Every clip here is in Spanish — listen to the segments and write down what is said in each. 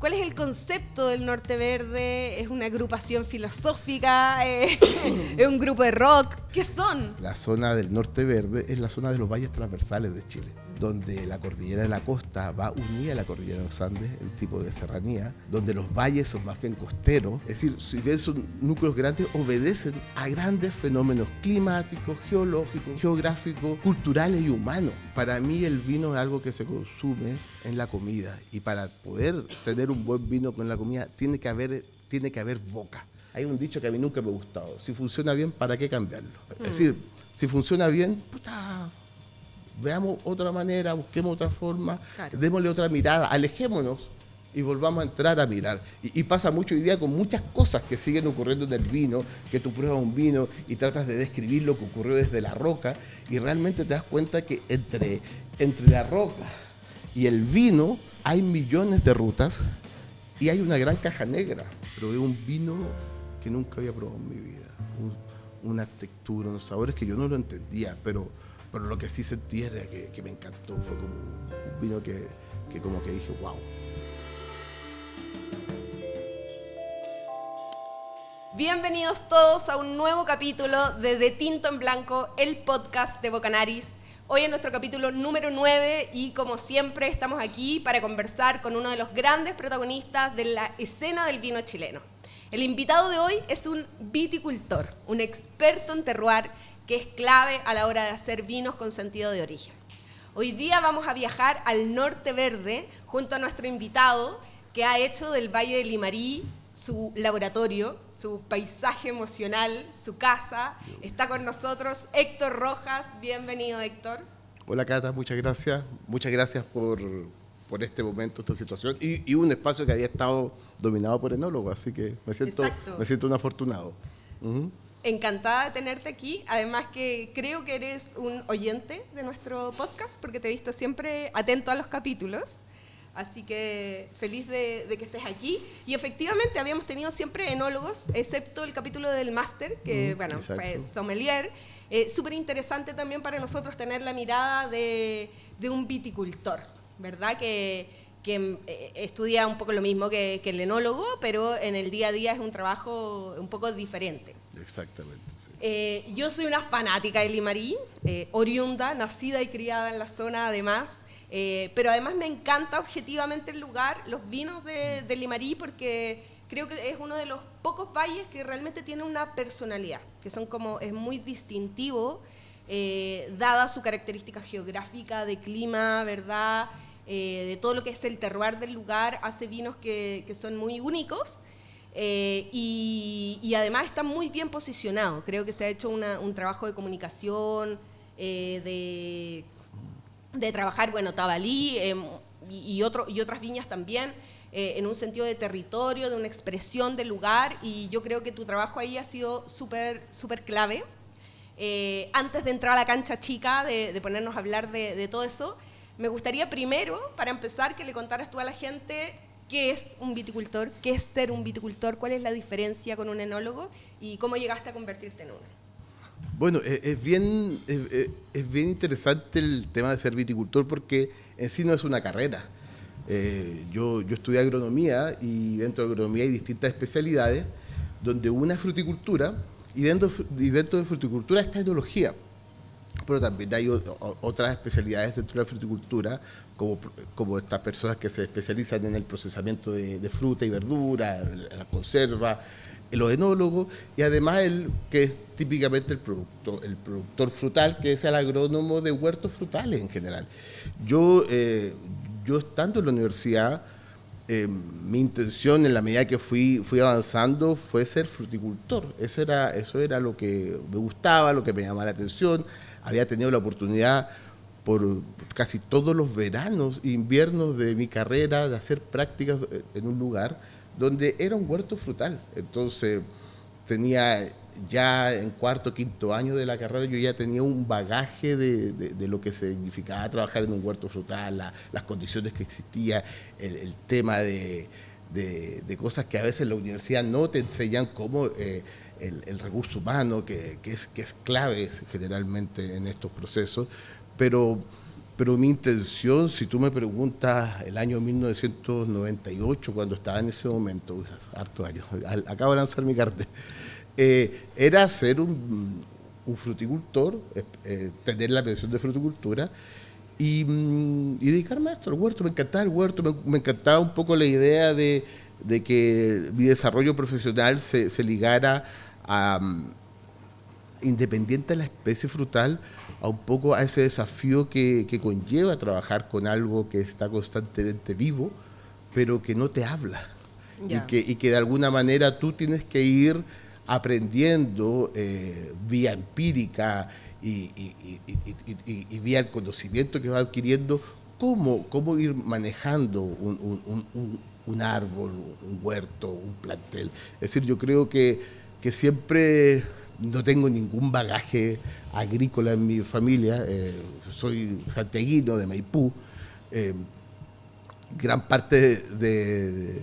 ¿Cuál es el concepto del Norte Verde? ¿Es una agrupación filosófica? ¿Es un grupo de rock? ¿Qué son? La zona del Norte Verde es la zona de los valles transversales de Chile, donde la cordillera de la costa va unida a la cordillera de los Andes en tipo de serranía, donde los valles son más bien costeros, es decir, si bien son núcleos grandes, obedecen a grandes fenómenos climáticos, geológicos, geográficos, culturales y humanos. Para mí el vino es algo que se consume en la comida, y para poder tener un buen vino con la comida tiene que haber boca. Hay un dicho que a mí nunca me ha gustado: si funciona bien, ¿para qué cambiarlo? Es decir, si funciona bien, puta, veamos otra manera, busquemos otra forma, claro, démosle otra mirada, alejémonos y volvamos a entrar a mirar. Y pasa mucho hoy día con muchas cosas que siguen ocurriendo en el vino, que tú pruebas un vino y tratas de describir lo que ocurrió desde la roca, y realmente te das cuenta que entre la roca y el vino hay millones de rutas y hay una gran caja negra. Probé un vino que nunca había probado en mi vida, una textura, unos sabores que yo no lo entendía, pero lo que sí sentí era que me encantó. Fue como un vino que como que dije, wow. Bienvenidos todos a un nuevo capítulo de Tinto en Blanco, el podcast de Bocanariz. Hoy es nuestro capítulo número 9 y como siempre estamos aquí para conversar con uno de los grandes protagonistas de la escena del vino chileno. El invitado de hoy es un viticultor, un experto en terroir que es clave a la hora de hacer vinos con sentido de origen. Hoy día vamos a viajar al Norte Verde junto a nuestro invitado que ha hecho del Valle de Limarí su laboratorio, su paisaje emocional, su casa. Está con nosotros Héctor Rojas. Bienvenido, Héctor. Hola, Cata, muchas gracias. Muchas gracias por este momento, esta situación, y un espacio que había estado dominado por enólogos, así que me siento un afortunado. Encantada de tenerte aquí, además que creo que eres un oyente de nuestro podcast porque te he visto siempre atento a los capítulos. Así que feliz de que estés aquí. Y efectivamente habíamos tenido siempre enólogos, excepto el capítulo del máster, que fue sommelier. Súper interesante también para nosotros tener la mirada de un viticultor, ¿verdad? Que estudia un poco lo mismo que el enólogo, pero en el día a día es un trabajo un poco diferente. Exactamente, sí. Yo soy una fanática de Limarí, oriunda, nacida y criada en la zona además. Pero además me encanta objetivamente el lugar, los vinos de Limarí, porque creo que es uno de los pocos valles que realmente tiene una personalidad, que es muy distintivo, dada su característica geográfica, de clima, ¿verdad? De todo lo que es el terroir del lugar, hace vinos que son muy únicos. Y además está muy bien posicionado. Creo que se ha hecho un trabajo de comunicación, de trabajar, Tabalí y otras viñas también, en un sentido de territorio, de una expresión del lugar, y yo creo que tu trabajo ahí ha sido súper clave. Antes de entrar a la cancha chica, de ponernos a hablar de todo eso, me gustaría primero, para empezar, que le contaras tú a la gente qué es un viticultor, qué es ser un viticultor, cuál es la diferencia con un enólogo y cómo llegaste a convertirte en uno. Bueno, es bien interesante el tema de ser viticultor, porque en sí no es una carrera. Yo estudié agronomía, y dentro de agronomía hay distintas especialidades, donde una es fruticultura, y dentro de fruticultura está enología. Pero también hay otras especialidades dentro de la fruticultura, como estas personas que se especializan en el procesamiento de fruta y verdura, la conserva, los enólogos, y además que es típicamente el productor frutal, que es el agrónomo de huertos frutales en general. Yo estando en la universidad, mi intención, en la medida que fui avanzando, fue ser fruticultor. Eso era lo que me gustaba, lo que me llamaba la atención. Había tenido la oportunidad por casi todos los veranos e inviernos de mi carrera de hacer prácticas en un lugar donde era un huerto frutal. Entonces tenía ya en cuarto, quinto año de la carrera, yo ya tenía un bagaje de lo que significaba trabajar en un huerto frutal, las condiciones que existía, el tema de cosas que a veces la universidad no te enseñan, como el recurso humano, que es clave generalmente en estos procesos, pero pero mi intención, si tú me preguntas el año 1998, cuando estaba en ese momento, hartos años, acabo de lanzar mi cartel, era ser un fruticultor, tener la pensión de fruticultura y dedicarme a esto, al huerto. Me encantaba el huerto, me encantaba un poco la idea de que mi desarrollo profesional se ligara a, independiente de la especie frutal, a un poco a ese desafío que conlleva trabajar con algo que está constantemente vivo, pero que no te habla. Y que de alguna manera tú tienes que ir aprendiendo vía empírica y vía el conocimiento que vas adquiriendo, cómo ir manejando un árbol, un huerto, un plantel. Es decir, yo creo que siempre no tengo ningún bagaje agrícola en mi familia, soy santiaguino de Maipú, gran parte de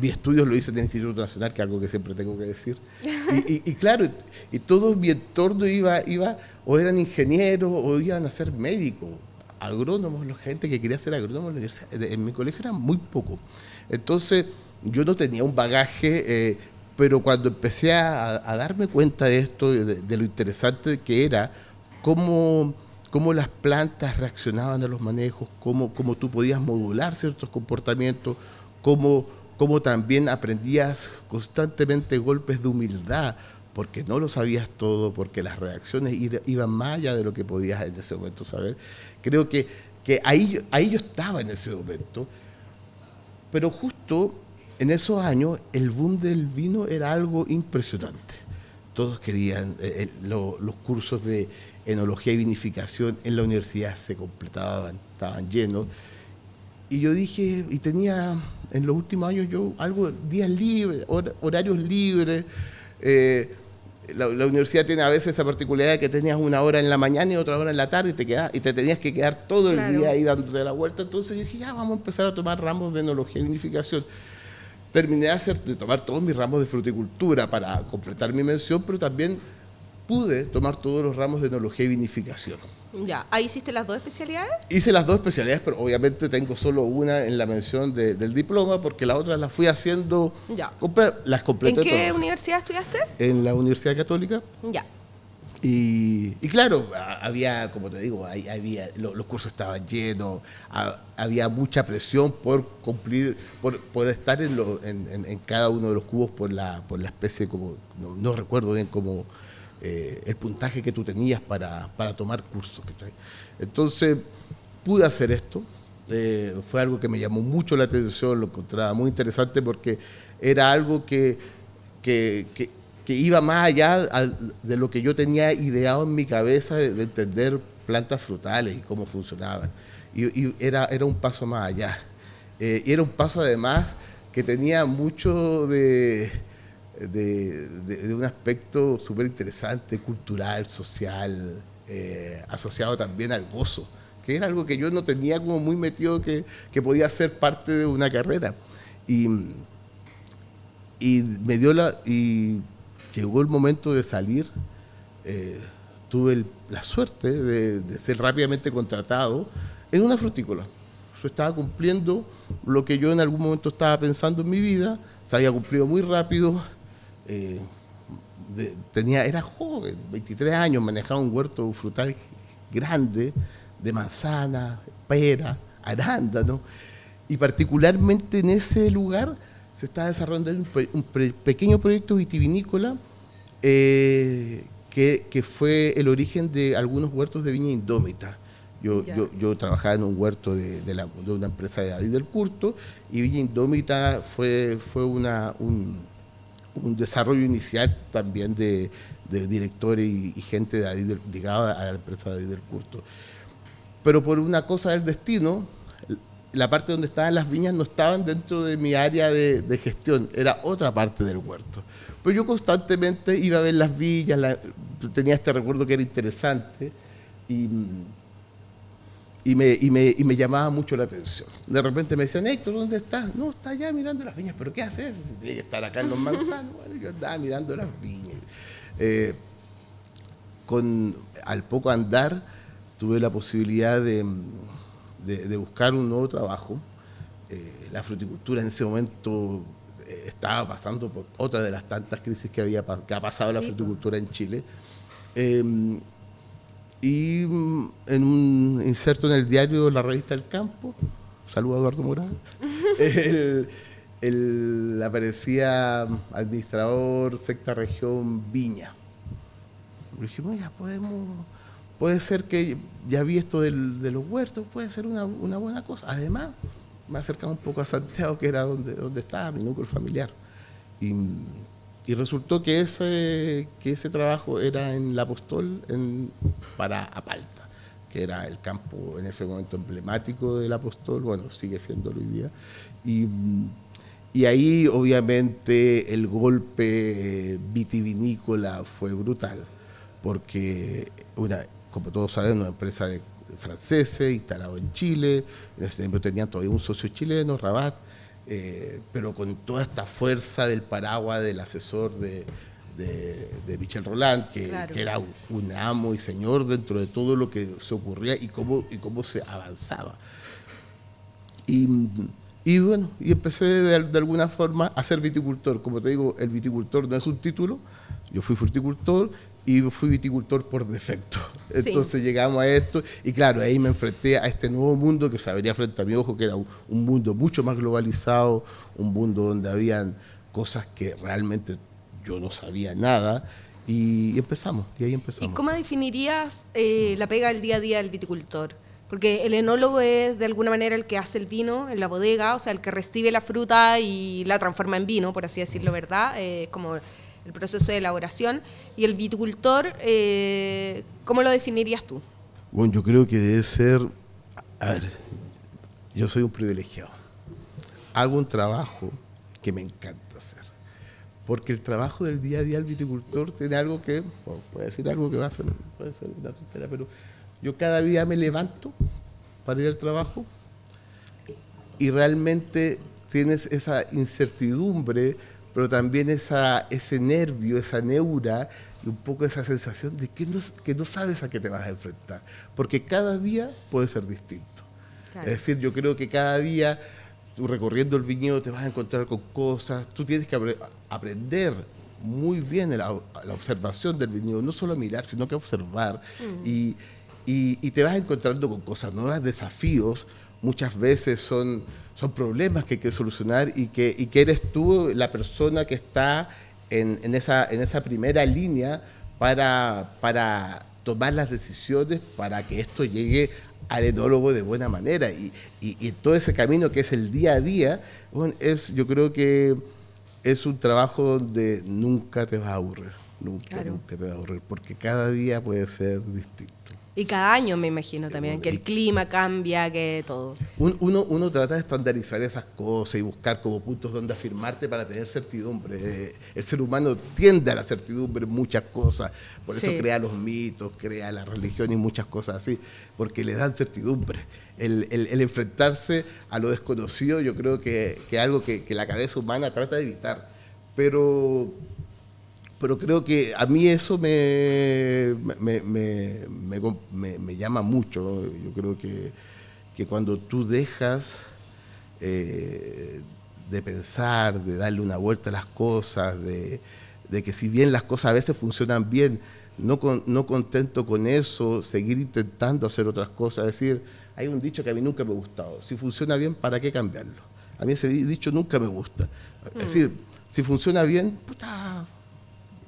mis estudios lo hice en el Instituto Nacional, que es algo que siempre tengo que decir, y claro, y todo mi entorno iba o eran ingenieros o iban a ser médicos, agrónomos, la gente que quería ser agrónomo en mi colegio era muy poco. Entonces yo no tenía un bagaje, pero cuando empecé a darme cuenta de esto, de lo interesante que era, cómo las plantas reaccionaban a los manejos, cómo tú podías modular ciertos comportamientos, cómo también aprendías constantemente golpes de humildad, porque no lo sabías todo, porque las reacciones iban más allá de lo que podías en ese momento saber. Creo que ahí yo estaba en ese momento, pero justo en esos años el boom del vino era algo impresionante. Todos querían, los cursos de enología y vinificación en la universidad se completaban, estaban llenos. Y yo dije, y tenía en los últimos años yo días libres, horarios libres. La universidad tiene a veces esa particularidad de que tenías una hora en la mañana y otra hora en la tarde y te tenías que quedar todo el día ahí dándote la vuelta. Entonces yo dije, ya vamos a empezar a tomar ramos de enología y vinificación. Terminé de tomar todos mis ramos de fruticultura para completar mi mención, pero también pude tomar todos los ramos de enología y vinificación. Ya, ¿ahí hiciste las dos especialidades? Hice las dos especialidades, pero obviamente tengo solo una en la mención del diploma, porque la otra la fui haciendo, las completé todas. ¿En qué universidad estudiaste? En la Universidad Católica. Ya. Y claro, había, como te digo, los cursos estaban llenos, había mucha presión por cumplir, por estar en cada uno de los cubos por la especie, como no recuerdo bien cómo el puntaje que tú tenías para tomar cursos. Entonces pude hacer esto, fue algo que me llamó mucho la atención, lo encontraba muy interesante porque era algo que iba más allá de lo que yo tenía ideado en mi cabeza de entender plantas frutales y cómo funcionaban. Y era un paso más allá. Y era un paso además que tenía mucho de un aspecto súper interesante, cultural, social, asociado también al gozo, que era algo que yo no tenía como muy metido que podía ser parte de una carrera. Y llegó el momento de salir, tuve la suerte de ser rápidamente contratado en una frutícola. Yo estaba cumpliendo lo que yo en algún momento estaba pensando en mi vida, se había cumplido muy rápido, era joven, 23 años, manejaba un huerto frutal grande, de manzana, pera, arándano, y particularmente en ese lugar se está desarrollando un pequeño proyecto vitivinícola que fue el origen de algunos huertos de viña indómita. Yo trabajaba en un huerto de una empresa de David del Curto, y viña indómita fue un desarrollo inicial también de directores y gente de ligada a la empresa de David del Curto. Pero por una cosa del destino, la parte donde estaban las viñas no estaban dentro de mi área de gestión, era otra parte del huerto. Pero yo constantemente iba a ver las viñas, tenía este recuerdo que era interesante y me llamaba mucho la atención. De repente me decían, Héctor, ¿dónde estás? No, está allá mirando las viñas. ¿Pero qué haces? Tiene que estar acá en Los Manzanos. Bueno, yo andaba mirando las viñas. Al poco andar, tuve la posibilidad de buscar un nuevo trabajo. La fruticultura en ese momento estaba pasando por otra de las tantas crisis que ha pasado la fruticultura en Chile. Y en un inserto en el diario La Revista del Campo, saludo a Eduardo Morán, él aparecía administrador sexta región Viña. Y dije, mira, puede ser que ya vi esto de los huertos, puede ser una buena cosa. Además, me acercaba un poco a Santiago, que era donde estaba mi núcleo familiar. Y resultó que ese trabajo era en La Apóstol, para Apalta, que era el campo en ese momento emblemático de La Apóstol, bueno, sigue siéndolo hoy día. Y ahí, obviamente, el golpe vitivinícola fue brutal, porque como todos saben, una empresa de franceses instalado en Chile, en ese tiempo tenían todavía un socio chileno, Rabat, pero con toda esta fuerza del paraguas del asesor de Michel Roland, claro, que era un amo y señor dentro de todo lo que se ocurría y cómo se avanzaba. Y bueno, empecé de alguna forma a ser viticultor. Como te digo, el viticultor no es un título, yo fui fruticultor y fui viticultor por defecto. Entonces sí, llegamos a esto y claro, ahí me enfrenté a este nuevo mundo que se abría frente a mi ojo, que era un mundo mucho más globalizado, un mundo donde habían cosas que realmente yo no sabía nada y empezamos, y ahí empezamos. ¿Y cómo definirías la pega del día a día del viticultor? Porque el enólogo es de alguna manera el que hace el vino en la bodega, o sea, el que recibe la fruta y la transforma en vino, por así decirlo, ¿verdad? Como el proceso de elaboración. Y el viticultor, ¿cómo lo definirías tú? Bueno, yo creo que debe ser... A ver, yo soy un privilegiado. Hago un trabajo que me encanta hacer. Porque el trabajo del día a día del viticultor tiene algo que... Bueno, puede decir algo que puede ser una tontería, pero yo cada día me levanto para ir al trabajo y realmente tienes esa incertidumbre, pero también ese nervio, esa neura y un poco esa sensación de que no sabes a qué te vas a enfrentar, porque cada día puede ser distinto. Claro. Es decir, yo creo que cada día tú recorriendo el viñedo te vas a encontrar con cosas, tú tienes que aprender muy bien la observación del viñedo, no solo mirar, sino que observar, y te vas encontrando con cosas nuevas, desafíos. Muchas veces son problemas que hay que solucionar y que eres tú la persona que está en esa primera línea para tomar las decisiones para que esto llegue al enólogo de buena manera. Y todo ese camino que es el día a día, bueno, yo creo que es un trabajo donde nunca te vas a aburrir, nunca te vas a aburrir, porque cada día puede ser distinto. Y cada año me imagino también, que el clima cambia, que todo. Uno trata de estandarizar esas cosas y buscar como puntos donde afirmarte para tener certidumbre. El ser humano tiende a la certidumbre en muchas cosas, por eso crea los mitos, crea la religión y muchas cosas así, porque le dan certidumbre. El enfrentarse a lo desconocido yo creo que es algo que la cabeza humana trata de evitar, pero creo que a mí eso me llama mucho. Yo creo que cuando tú dejas de pensar, de darle una vuelta a las cosas, de que si bien las cosas a veces funcionan bien, no contento con eso, seguir intentando hacer otras cosas. Es decir, hay un dicho que a mí nunca me ha gustado: si funciona bien, ¿para qué cambiarlo? A mí ese dicho nunca me gusta. Es decir, si funciona bien, puta,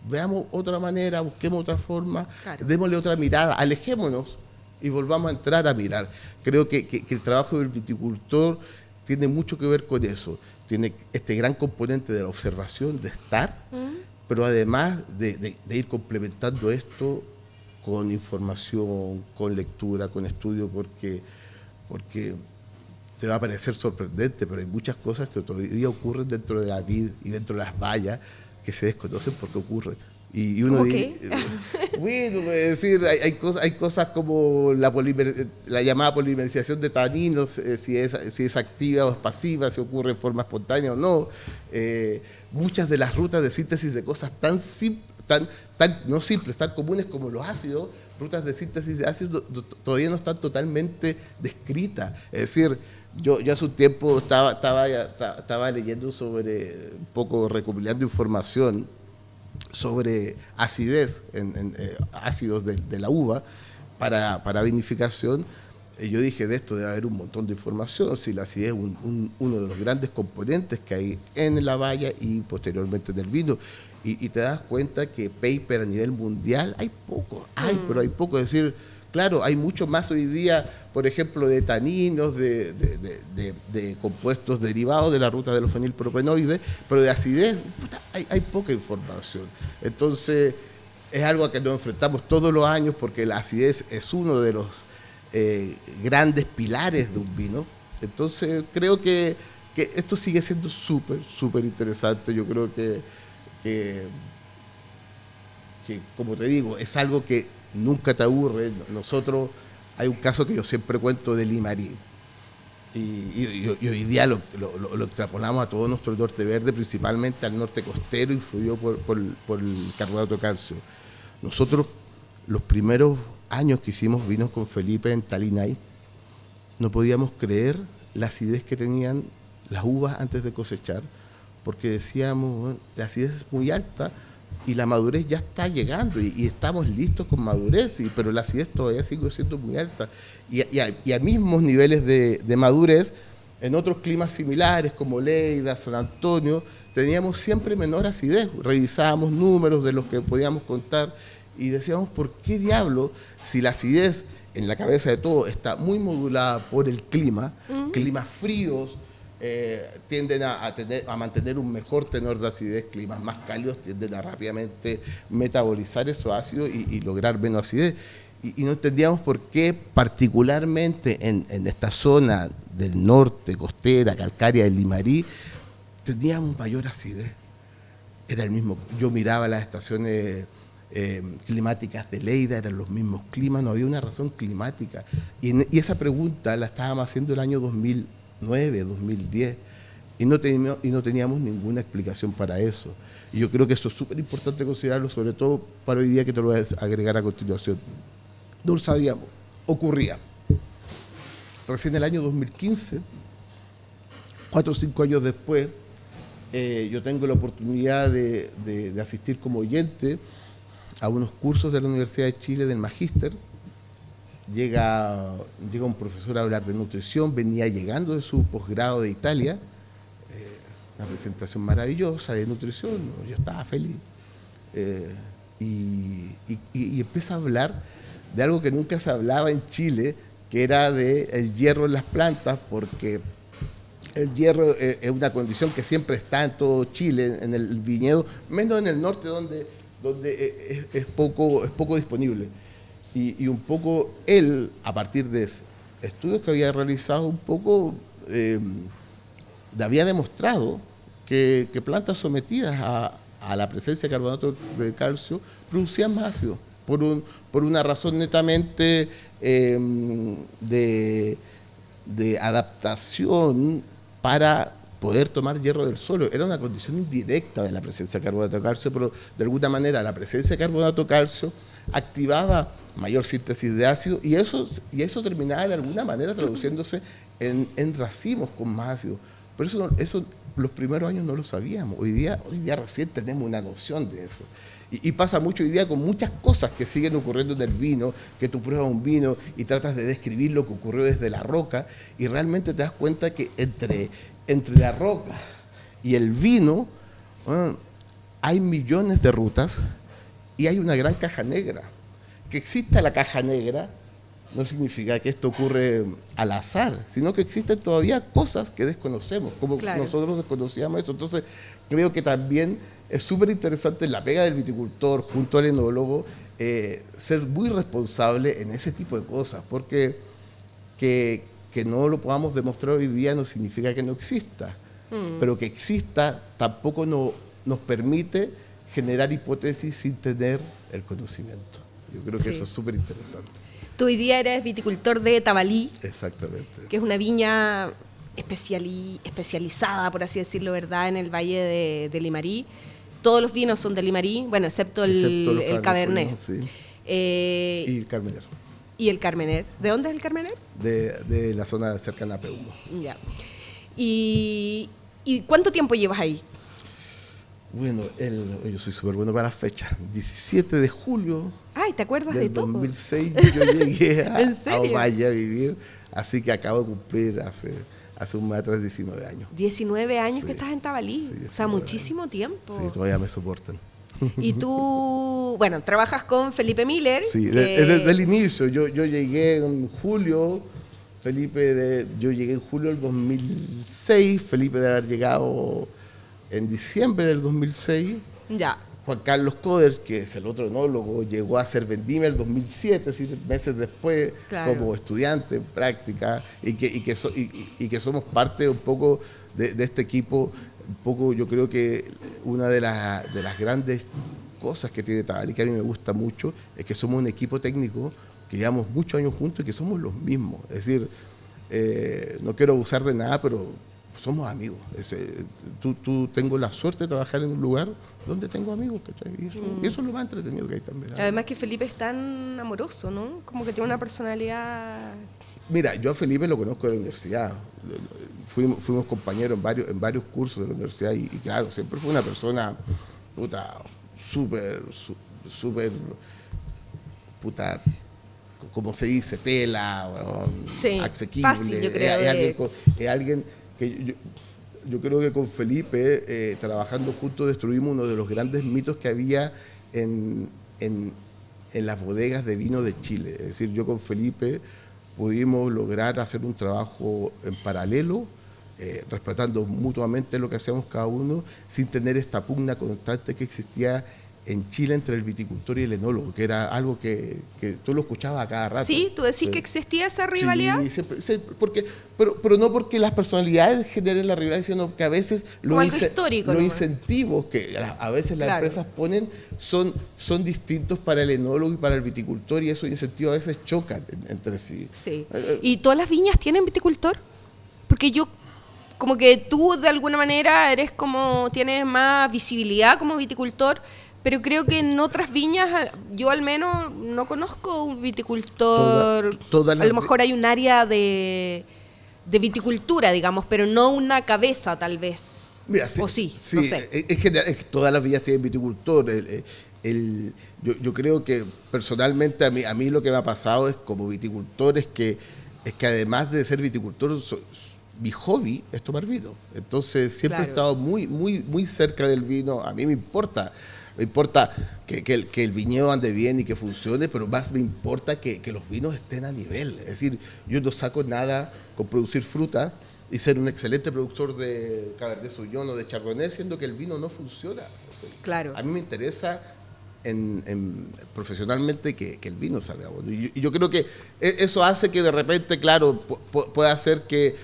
veamos otra manera, busquemos otra forma, démosle otra mirada, alejémonos y volvamos a entrar a mirar. Creo que el trabajo del viticultor tiene mucho que ver con eso. Tiene este gran componente de la observación, de estar, pero además de ir complementando esto con información, con lectura, con estudio, porque te va a parecer sorprendente, pero hay muchas cosas que todavía ocurren dentro de la vid y dentro de las vallas que se desconocen porque ocurren. Y uno dice, bueno, es decir, hay cosas como la llamada polimerización de taninos, si es activa o es pasiva, si ocurre en forma espontánea o no. Muchas de las rutas de síntesis de cosas no simples, tan comunes como los ácidos, rutas de síntesis de ácidos todavía no están totalmente descritas. Es decir, yo hace un tiempo estaba leyendo sobre, un poco recopilando información sobre acidez, ácidos de la uva para vinificación. Yo dije, de esto debe haber un montón de información, si la acidez es uno de los grandes componentes que hay en la valla y posteriormente en el vino. Y te das cuenta que paper a nivel mundial hay poco, pero hay poco. Es decir, claro, hay mucho más hoy día, por ejemplo, de taninos, de compuestos derivados de la ruta de los fenilpropenoides, pero de acidez hay poca información. Entonces, es algo a que nos enfrentamos todos los años porque la acidez es uno de los grandes pilares de un vino. Entonces, creo que esto sigue siendo súper interesante. Yo creo que, como te digo, es algo que nunca te aburre. Nosotros, hay un caso que yo siempre cuento de Limarí, y hoy día lo extrapolamos a todo nuestro norte verde, principalmente al norte costero, influido por el carbonato de calcio. Nosotros, los primeros años que hicimos vinos con Felipe en Talinay, no podíamos creer la acidez que tenían las uvas antes de cosechar, porque decíamos, bueno, la acidez es muy alta y la madurez ya está llegando y estamos listos con madurez, pero la acidez todavía sigue siendo muy alta. Y a mismos niveles de madurez, en otros climas similares como Lleida, San Antonio, teníamos siempre menor acidez. Revisábamos números de los que podíamos contar y decíamos, ¿por qué diablo, si la acidez en la cabeza de todo está muy modulada por el clima, climas fríos tienden a mantener un mejor tenor de acidez, climas más cálidos tienden a rápidamente metabolizar esos ácidos y lograr menos acidez? Y no entendíamos por qué, particularmente en esta zona del norte, costera, calcárea del Limarí, teníamos mayor acidez. Era el mismo. Yo miraba las estaciones climáticas de Lleida, eran los mismos climas, no había una razón climática. Y esa pregunta la estábamos haciendo el año 2009, 2010, y no teníamos ninguna explicación para eso. Y yo creo que eso es súper importante considerarlo, sobre todo para hoy día, que te lo voy a agregar a continuación. No lo sabíamos, ocurría. Recién en el año 2015, 4 o 5 años después, yo tengo la oportunidad de asistir como oyente a unos cursos de la Universidad de Chile del Magíster. Llega un profesor a hablar de nutrición, venía llegando de su posgrado de Italia, una presentación maravillosa de nutrición, yo estaba feliz, y empieza a hablar de algo que nunca se hablaba en Chile, que era del hierro en las plantas, porque el hierro es una condición que siempre está en todo Chile, en el viñedo, menos en el norte donde es poco disponible. Y un poco él, a partir de estudios que había realizado, un poco había demostrado que plantas sometidas a la presencia de carbonato de calcio producían más ácido, por una razón netamente de adaptación para poder tomar hierro del suelo. Era una condición indirecta de la presencia de carbonato de calcio, pero de alguna manera la presencia de carbonato de calcio activaba mayor síntesis de ácido y eso terminaba de alguna manera traduciéndose en racimos con más ácido. Pero eso los primeros años no lo sabíamos. Hoy día recién tenemos una noción de eso. Y pasa mucho hoy día con muchas cosas que siguen ocurriendo en el vino, que tú pruebas un vino y tratas de describir lo que ocurrió desde la roca y realmente te das cuenta que entre la roca y el vino, bueno, hay millones de rutas y hay una gran caja negra. Que exista la caja negra no significa que esto ocurre al azar, sino que existen todavía cosas que desconocemos, como nosotros desconocíamos eso. Entonces, creo que también es súper interesante la pega del viticultor junto al enólogo, ser muy responsable en ese tipo de cosas, porque que no lo podamos demostrar hoy día no significa que no exista, pero que exista tampoco nos permite generar hipótesis sin tener el conocimiento. Yo creo que eso es súper interesante. Tú hoy día eres viticultor de Tabalí. Exactamente. Que es una viña especializada, por así decirlo, ¿verdad?, en el valle de Limarí. todos los vinos son de Limarí, bueno, excepto el Cabernet. Sí. Y el Carmener. ¿Y el Carmener? ¿De dónde es el Carmener? De la zona cercana a Peumo. Ya. ¿Y cuánto tiempo llevas ahí? Bueno, yo soy súper bueno para las fechas. 17 de julio Ay, ¿te acuerdas del de todo? 2006 yo llegué ¿En serio? a Ovalle a vivir, así que acabo de cumplir hace un mes atrás 19 años. 19 años Sí. que estás en Tabalí, Sí, o sea, 19 muchísimo tiempo. Sí, todavía me soportan. Y tú, bueno, trabajas con Felipe Miller. Sí, que- desde el inicio. Yo llegué en julio, yo llegué en julio del 2006, Felipe debe haber llegado en diciembre del 2006. Ya, Juan Carlos Coder, que es el otro enólogo, llegó a ser Vendimia el 2007, es decir, meses después, Claro. como estudiante en práctica, y que somos parte un poco de este equipo. Un poco, yo creo que una de las grandes cosas que tiene Tabalí, que a mí me gusta mucho, es que somos un equipo técnico que llevamos muchos años juntos y que somos los mismos. Es decir, no quiero abusar de nada, pero somos amigos. Tengo la suerte de trabajar en un lugar donde tengo amigos, ¿cachai? Y eso es lo más entretenido que hay también. además que Felipe es tan amoroso, ¿no? Como que tiene una personalidad... Mira, yo a Felipe lo conozco de la universidad. Fuimos compañeros en varios cursos de la universidad y claro, siempre fue una persona puta súper, puta, como se dice, tela, weón, Sí, asequible. fácil, yo creo, Es alguien que yo creo que con Felipe, trabajando juntos, destruimos uno de los grandes mitos que había en las bodegas de vino de Chile. Es decir, yo con Felipe pudimos lograr hacer un trabajo en paralelo, respetando mutuamente lo que hacíamos cada uno, sin tener esta pugna constante que existía en Chile entre el viticultor y el enólogo, que era algo que tú lo escuchabas a cada rato. Sí, tú decís Sí. que existía esa rivalidad. Sí, pero no porque las personalidades generen la rivalidad, sino que a veces Como algo histórico, los ¿no? incentivos que a veces las Claro. empresas ponen son distintos para el enólogo y para el viticultor, y esos incentivos a veces chocan entre sí. Sí. ¿Y todas las viñas tienen viticultor? Porque yo, como que tú de alguna manera tienes más visibilidad como viticultor, pero creo que en otras viñas, yo al menos no conozco un viticultor. Todas A las lo mejor hay un área de viticultura, digamos, pero no una cabeza tal vez. Mira, O sí, sí, no sé. en general, es que todas las villas tienen viticultor. Yo creo que personalmente a mí lo que me ha pasado es como viticultor es que además de ser viticultor, mi hobby es tomar vino. Entonces siempre he Claro. estado muy cerca del vino. A mí me importa que el viñedo ande bien y que funcione, pero más me importa que los vinos estén a nivel. Es decir, yo no saco nada con producir fruta y ser un excelente productor de Cabernet Sauvignon o de Chardonnay, siendo que el vino no funciona. O sea, Claro. a mí me interesa profesionalmente que el vino salga bueno. Y yo creo que eso hace que de repente, claro, pueda hacer que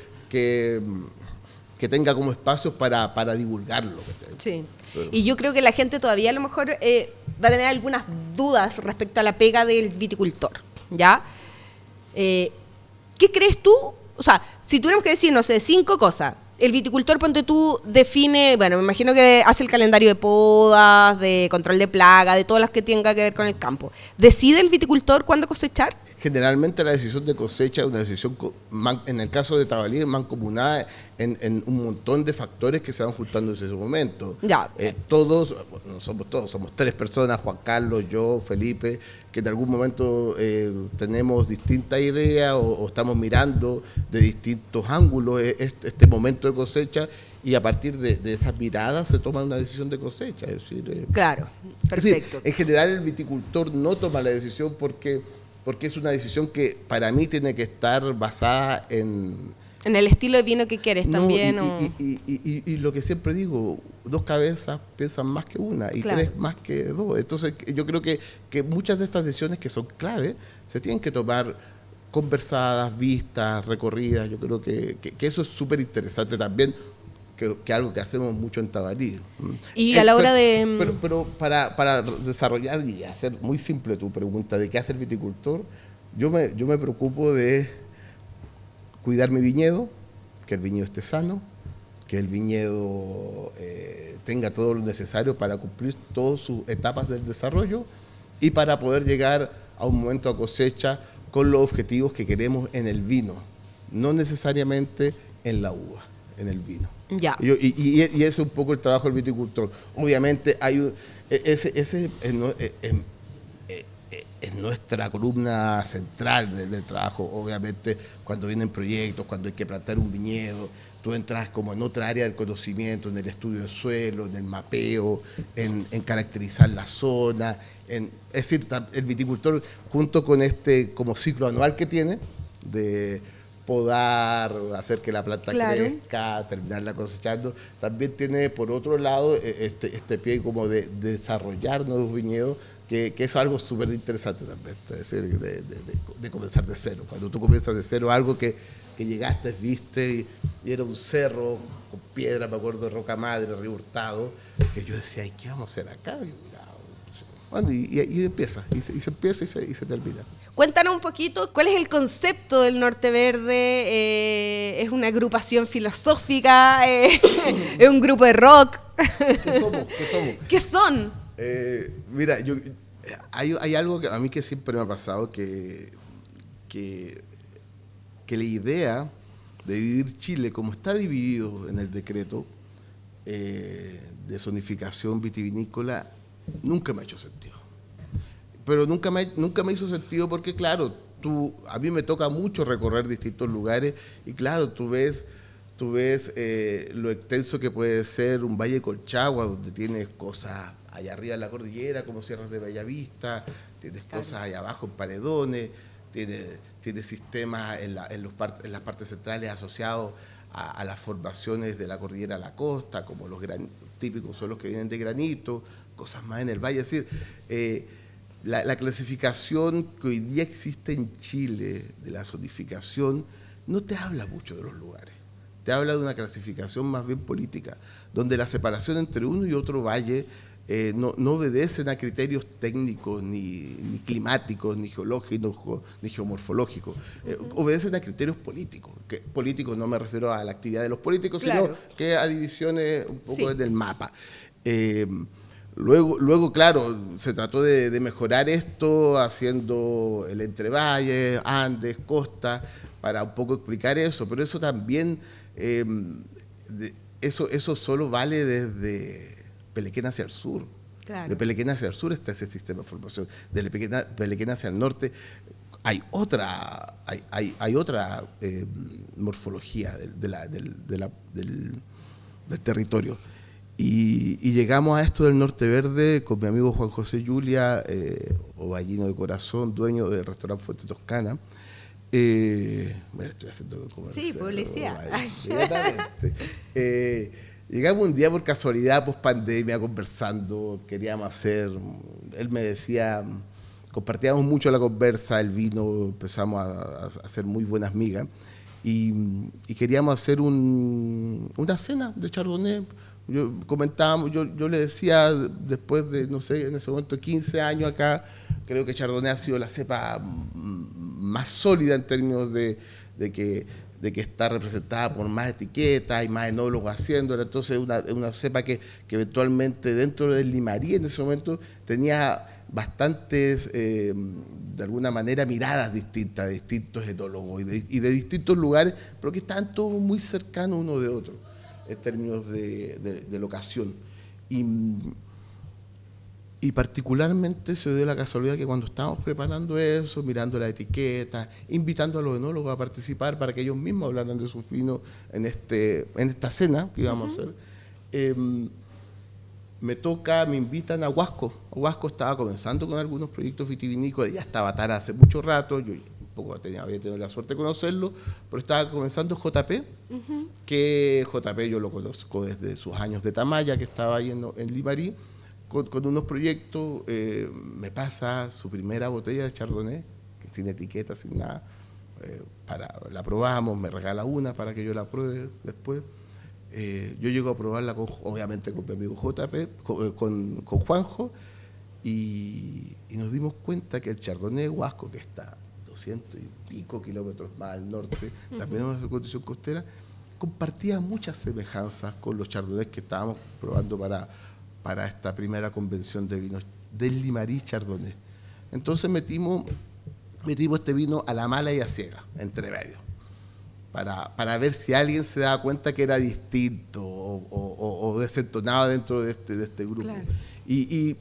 tenga como espacios para divulgarlo. Sí. Pero- Y yo creo que la gente todavía a lo mejor va a tener algunas dudas respecto a la pega del viticultor, ¿ya? ¿Qué crees tú? O sea, si tuviéramos que decir, no sé, 5 cosas. El viticultor, ponte tú, define, bueno, me imagino que hace el calendario de podas, de control de plaga, de todas las que tenga que ver con el campo. ¿Decide el viticultor cuándo cosechar? Generalmente la decisión de cosecha es una decisión, en el caso de Tabalí, mancomunada en un montón de factores que se van juntando en ese momento. Ya. Somos 3 personas, Juan Carlos, yo, Felipe, que en algún momento tenemos distintas ideas o estamos mirando de distintos ángulos este momento de cosecha, y a partir de esas miradas se toma una decisión de cosecha. Es decir, Claro, perfecto. es decir, en general el viticultor no toma la decisión porque es una decisión que para mí tiene que estar basada en... En el estilo de vino que quieres No, también. y lo que siempre digo, 2 cabezas piensan más que una y Claro. 3 más que 2. Entonces yo creo que muchas de estas decisiones que son clave se tienen que tomar conversadas, vistas, recorridas. Yo creo que eso es súper interesante también, que algo que hacemos mucho en Tabalí. Y a la hora de... Pero para desarrollar y hacer muy simple tu pregunta de qué hace el viticultor, yo me preocupo de cuidar mi viñedo, que el viñedo esté sano, que el viñedo tenga todo lo necesario para cumplir todas sus etapas del desarrollo y para poder llegar a un momento de cosecha con los objetivos que queremos en el vino, no necesariamente en la uva, en el vino. Ya. Y ese es un poco el trabajo del viticultor. Obviamente ese es nuestra columna central del trabajo. Obviamente cuando vienen proyectos, cuando hay que plantar un viñedo, tú entras como en otra área del conocimiento, en el estudio del suelo, en el mapeo, en caracterizar la zona. Es decir, el viticultor, junto con este como ciclo anual que tiene, de podar, hacer que la planta crezca, terminarla cosechando, también tiene por otro lado este pie como de desarrollar nuevos viñedos, que es algo súper interesante también, es decir, de comenzar de cero. Cuando tú comienzas de cero, algo que llegaste, viste, y era un cerro con piedra, me acuerdo, de Roca Madre, Río Hurtado, que yo decía, ¿y qué vamos a hacer acá? Bueno, y empieza, y se empieza y se termina. Cuéntanos un poquito, ¿cuál es el concepto del Norte Verde? ¿Es una agrupación filosófica? ¿Es un grupo de rock? ¿Qué somos? ¿Qué son? Mira, hay algo que a mí que siempre me ha pasado, que la idea de dividir Chile, como está dividido en el decreto de zonificación vitivinícola, nunca me ha hecho sentido. Pero nunca me hizo sentido porque, claro, a mí me toca mucho recorrer distintos lugares y, claro, tú ves lo extenso que puede ser un Valle Colchagua, donde tienes cosas allá arriba en la cordillera, como Sierras de Bellavista, tienes cosas allá abajo en Paredones, tienes sistemas en las partes centrales asociados a las formaciones de la cordillera a la costa, como los típicos suelos que vienen de granito, cosas más en el valle. Es decir, la clasificación que hoy día existe en Chile de la zonificación no te habla mucho de los lugares. Te habla de una clasificación más bien política, donde la separación entre uno y otro valle no obedecen a criterios técnicos, ni climáticos, ni geológicos, ni geomorfológicos. Obedecen a criterios políticos. Políticos no me refiero a la actividad de los políticos, claro, sino que a divisiones un poco del mapa. Luego, claro, se trató de mejorar esto haciendo el entrevalle, Andes, costa, para un poco explicar eso, pero eso también, eso solo vale desde Pelequén hacia el sur. Claro. De Pelequén hacia el sur está ese sistema de formación. De Pelequén hacia el norte hay otra morfología del territorio. Y llegamos a esto del Norte Verde con mi amigo Juan José Yulia, ovallino de corazón, dueño del restaurante Fuente Toscana. Bueno, estoy haciendo comercial. Sí, publicidad. Llegamos un día por casualidad, post pandemia, conversando, queríamos hacer, él me decía, compartíamos mucho la conversa, el vino, empezamos a hacer muy buenas migas y queríamos hacer una cena de Chardonnay. Yo le decía, después de, no sé, en ese momento 15 años acá, creo que Chardonnay ha sido la cepa más sólida en términos de que está representada por más etiquetas, hay más enólogos haciéndola, entonces una cepa que eventualmente dentro del Limarí en ese momento tenía bastantes, de alguna manera, miradas distintas de distintos enólogos y de distintos lugares, pero que estaban todos muy cercanos uno de otro en términos de locación. Y particularmente se dio la casualidad que cuando estábamos preparando eso, mirando la etiqueta, invitando a los enólogos a participar para que ellos mismos hablaran de sus vinos en esta cena que íbamos a hacer, me invitan a Huasco. Huasco estaba comenzando con algunos proyectos vitivinícolas, ya estaba Tara hace mucho rato, yo un poco había tenido la suerte de conocerlo, pero estaba comenzando JP, que JP yo lo conozco desde sus años de Tamaya, que estaba ahí en Limarí, con unos proyectos. Me pasa su primera botella de Chardonnay, sin etiqueta, sin nada, la probamos, me regala una para que yo la pruebe después. Yo llego a probarla obviamente con mi amigo JP, con Juanjo, y nos dimos cuenta que el Chardonnay de Huasco, que está 200 y pico kilómetros más al norte, también en una condición costera, compartía muchas semejanzas con los chardonnays que estábamos probando para esta primera convención de vinos del Limarí Chardonnay. Entonces metimos este vino a la mala y a ciega, entre medio, para ver si alguien se daba cuenta que era distinto o desentonaba dentro de este grupo. Claro. Y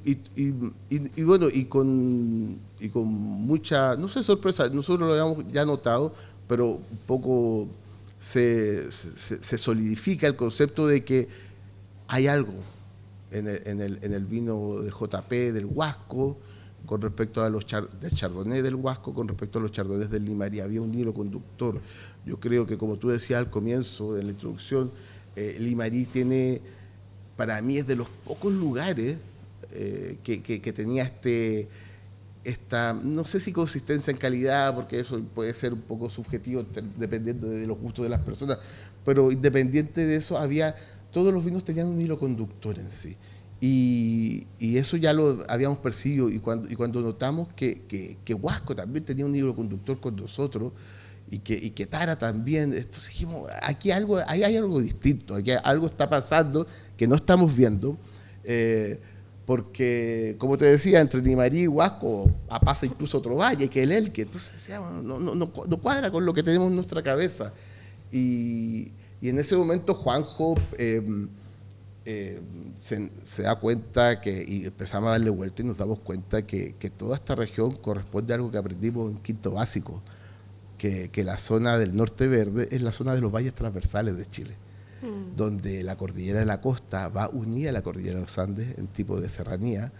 bueno, y con mucha, no sé, sorpresa, nosotros lo habíamos ya notado, pero un poco se solidifica el concepto de que hay algo en el vino de JP del Huasco con respecto a del Chardonnay del Huasco, con respecto a los Chardonnays del Limarí. Había un hilo conductor. Yo creo que, como tú decías al comienzo de la introducción, Limarí tiene, para mí, es de los pocos lugares que tenía esta, no sé si consistencia en calidad, porque eso puede ser un poco subjetivo dependiendo de los gustos de las personas, pero independiente de eso, todos los vinos tenían un hilo conductor en sí. Y eso ya lo habíamos percibido, y cuando notamos que Huasco también tenía un hilo conductor con nosotros, y que Tara también, entonces dijimos, aquí hay algo distinto, aquí algo está pasando que no estamos viendo, porque, como te decía, entre Limarí y Huasco pasa incluso otro valle, que el Elqui, entonces no cuadra con lo que tenemos en nuestra cabeza. Y en ese momento Juanjo se da cuenta y empezamos a darle vuelta y nos damos cuenta que toda esta región corresponde a algo que aprendimos en quinto básico, que la zona del Norte Verde es la zona de los valles transversales de Chile, donde la cordillera de la costa va unida a la cordillera de los Andes en tipo de serranía,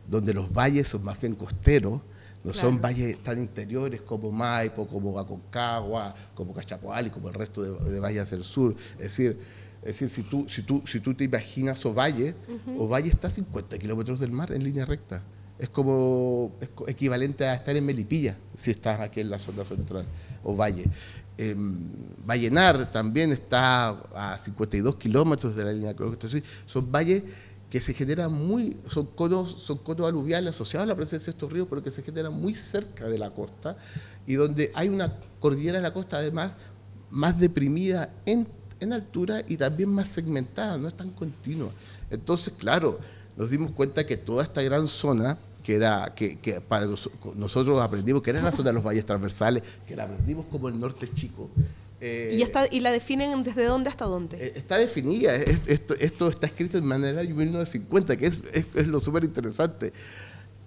donde los valles son más bien costeros, no claro. Son valles tan interiores como Maipo, como Aconcagua, como Cachapoal y como el resto de valles hacia el sur. Es decir, si tú te imaginas Ovalle, Ovalle está a 50 kilómetros del mar en línea recta. Es equivalente a estar en Melipilla, si estás aquí en la zona central, Ovalle. Vallenar también está a 52 kilómetros de la línea de entonces, son valles que se generan son conos aluviales asociados a la presencia de estos ríos, pero que se generan muy cerca de la costa, y donde hay una cordillera de la costa, además, más deprimida en altura y también más segmentada, no es tan continua. Entonces, claro, nos dimos cuenta que toda esta gran zona, que para nosotros aprendimos que era la zona de los valles transversales, que la aprendimos como el norte chico. ¿Y la definen desde dónde hasta dónde? Está definida, esto está escrito en manera de 1950, que es lo súper interesante.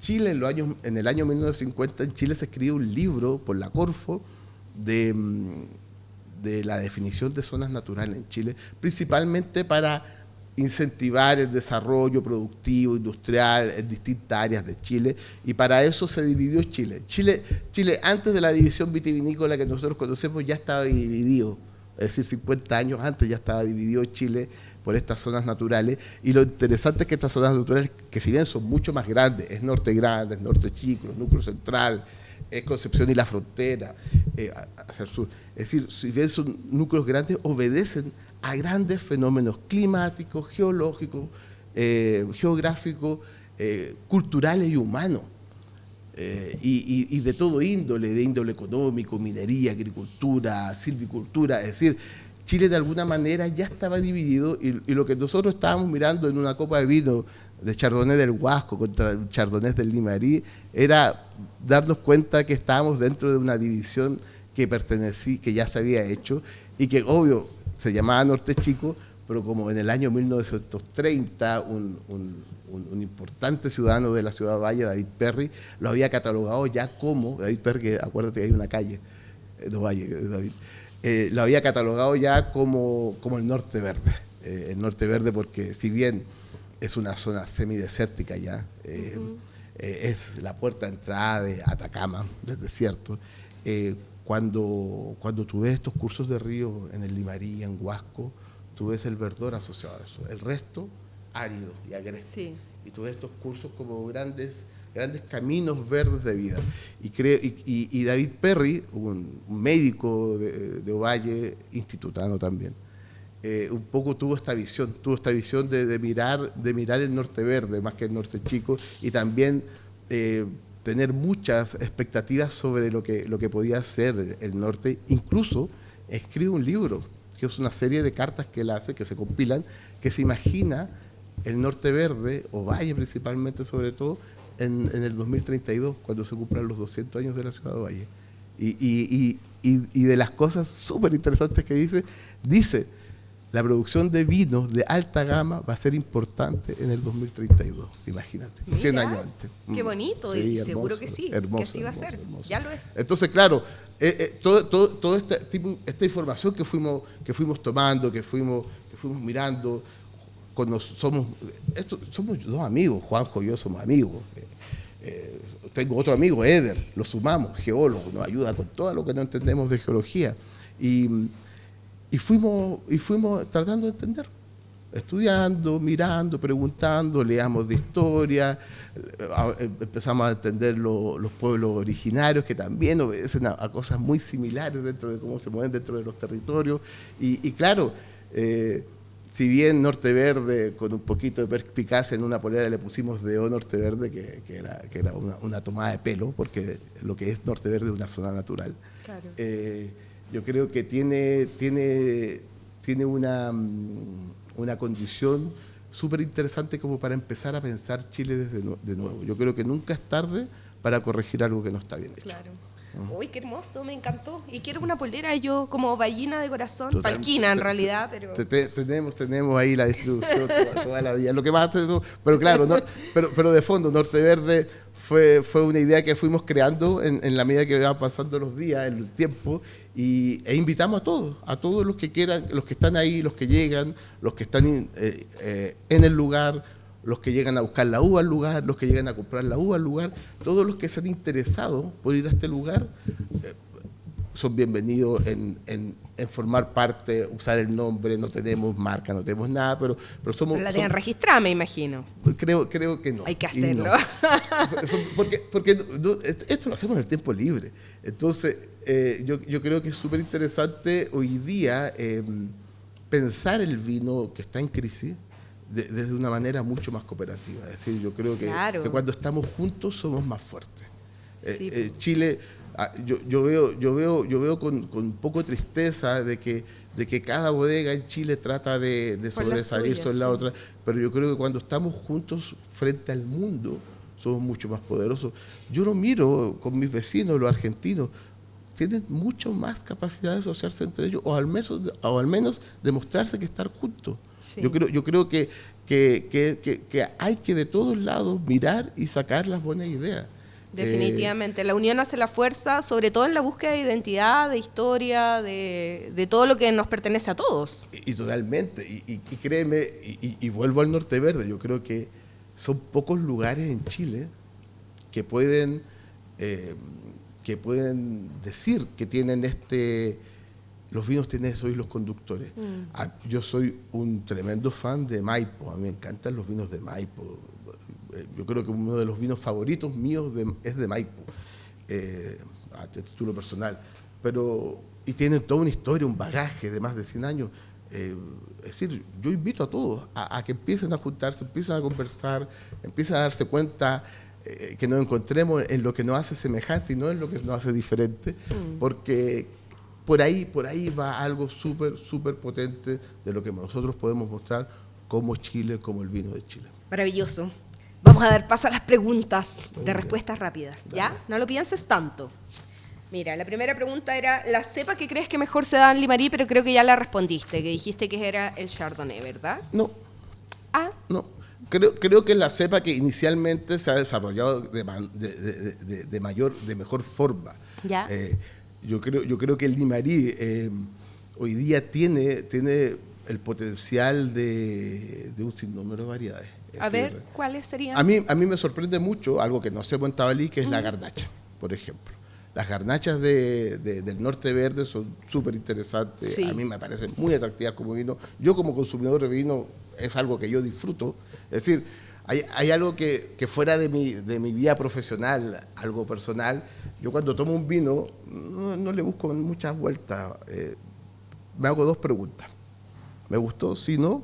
Chile, en el año 1950, en Chile se escribió un libro por la Corfo de la definición de zonas naturales en Chile, principalmente para incentivar el desarrollo productivo, industrial en distintas áreas de Chile, y para eso se dividió Chile. Chile, antes de la división vitivinícola que nosotros conocemos, ya estaba dividido, es decir, 50 años antes ya estaba dividido Chile por estas zonas naturales, y lo interesante es que estas zonas naturales, que si bien son mucho más grandes, es Norte Grande, es Norte Chico, es Núcleo Central, es Concepción y la Frontera, hacia el sur. Es decir, si bien son núcleos grandes, obedecen a grandes fenómenos climáticos, geológicos, geográficos, culturales y humanos, y de todo índole, de índole económico, minería, agricultura, silvicultura. Es decir, Chile de alguna manera ya estaba dividido, y lo que nosotros estábamos mirando en una copa de vino de Chardonnay del Huasco contra el Chardonnay del Limarí era darnos cuenta que estábamos dentro de una división que ya se había hecho, y que obvio se llamaba Norte Chico, pero como en el año 1930 un importante ciudadano de la ciudad de Valle, David Perry, lo había catalogado ya como, David Perry, que acuérdate que hay una calle, no Valle, David, lo había catalogado ya como el Norte Verde. El Norte Verde, porque si bien es una zona semidesértica ya, es la puerta de entrada de Atacama, del desierto. Cuando tú ves estos cursos de río en el Limarí, en Huasco, tú ves el verdor asociado a eso. El resto, árido y agresivo. Sí. Y tú ves estos cursos como grandes caminos verdes de vida. Y David Perry, un médico de Ovalle, institutano también, un poco tuvo esta visión de mirar el Norte Verde más que el Norte Chico, y también tener muchas expectativas sobre lo que podía ser el norte. Incluso escribe un libro que es una serie de cartas que él hace, que se compilan, que se imagina el Norte Verde, o Valle principalmente sobre todo, en el 2032, cuando se cumplan los 200 años de la ciudad de Valle. Y de las cosas súper interesantes que dice, la producción de vinos de alta gama va a ser importante en el 2032, imagínate, Mira, 100 años antes. Qué bonito, Sí, y hermoso, seguro que sí, hermoso, que así va a ser, hermoso. ya lo es. Entonces, claro, todo esta información que fuimos tomando, que fuimos mirando, somos dos amigos, Juanjo y yo somos amigos. Tengo otro amigo, Eder, lo sumamos, geólogo, nos ayuda con todo lo que no entendemos de geología. Y fuimos tratando de entender, estudiando, mirando, preguntando, leamos de historia, empezamos a entender los pueblos originarios que también obedecen a cosas muy similares dentro de cómo se mueven dentro de los territorios. Y claro, si bien Norte Verde, con un poquito de perspicacia en una polera le pusimos DO Norte Verde, que era una tomada de pelo, porque lo que es Norte Verde es una zona natural. Claro. Yo creo que tiene una condición súper interesante como para empezar a pensar Chile de nuevo. Yo creo que nunca es tarde para corregir algo que no está bien hecho. Claro. Uy, qué hermoso, me encantó. Y quiero una polera yo como ballina de corazón, Total, palquina en realidad, pero... Tenemos ahí la distribución toda la vida. Lo que más pero claro, pero de fondo, Norte Verde fue una idea que fuimos creando en la medida que iban pasando los días, el tiempo, e invitamos a todos los que quieran, los que están ahí, los que llegan, los que están en el lugar, los que llegan a buscar la uva al lugar, los que llegan a comprar la uva al lugar, todos los que se han interesado por ir a este lugar son bienvenidos en formar parte, usar el nombre. No tenemos marca, no tenemos nada, pero somos... Pero la tienen registrada, me imagino. Creo que no. Hay que hacerlo. No. Porque esto lo hacemos en el tiempo libre. Entonces, yo creo que es súper interesante hoy día pensar el vino que está en crisis desde una manera mucho más cooperativa. Es decir, yo creo que cuando estamos juntos somos más fuertes. Sí. Chile, yo veo con un poco de tristeza de que cada bodega en Chile trata de sobresalir sobre la otra, pero yo creo que cuando estamos juntos frente al mundo somos mucho más poderosos. Yo lo miro con mis vecinos, los argentinos, tienen mucho más capacidad de asociarse entre ellos, o al menos demostrarse que estar juntos. Sí. Yo creo que hay que de todos lados mirar y sacar las buenas ideas. Definitivamente, la unión hace la fuerza, sobre todo en la búsqueda de identidad, de historia, de todo lo que nos pertenece a todos. Y totalmente, y créeme, y vuelvo al Norte Verde, yo creo que son pocos lugares en Chile que pueden decir que tienen los vinos tienen eso y los conductores. Yo soy un tremendo fan de Maipo, a mí me encantan los vinos de Maipo. Yo creo que uno de los vinos favoritos míos es de Maipo, a título personal. Y tienen toda una historia, un bagaje de más de 100 años. Es decir, yo invito a todos a que empiecen a juntarse, empiecen a conversar, empiecen a darse cuenta que nos encontremos en lo que nos hace semejante y no en lo que nos hace diferente, porque por ahí va algo súper, súper potente de lo que nosotros podemos mostrar como Chile, como el vino de Chile. Maravilloso. Vamos a dar paso a las preguntas de respuestas rápidas, ¿ya? Dale. No lo pienses tanto. Mira, la primera pregunta era, la cepa que crees que mejor se da en Limarí, pero creo que ya la respondiste, que dijiste que era el Chardonnay, ¿verdad? No. Ah. No. Creo que es la cepa que inicialmente se ha desarrollado de mejor forma. ¿Ya? Yo creo que el Limarí hoy día tiene el potencial de un sinnúmero de variedades. A ver, ¿cuáles serían? A mí me sorprende mucho algo que no hacemos en Tabalí, que es la garnacha, por ejemplo. Las garnachas del Norte Verde son súper interesantes. Sí. A mí me parecen muy atractivas como vino. Yo como consumidor de vino es algo que yo disfruto. Es decir, hay algo que fuera de mi vida profesional, algo personal. Yo cuando tomo un vino no le busco muchas vueltas. Me hago 2 preguntas. ¿Me gustó? Si no,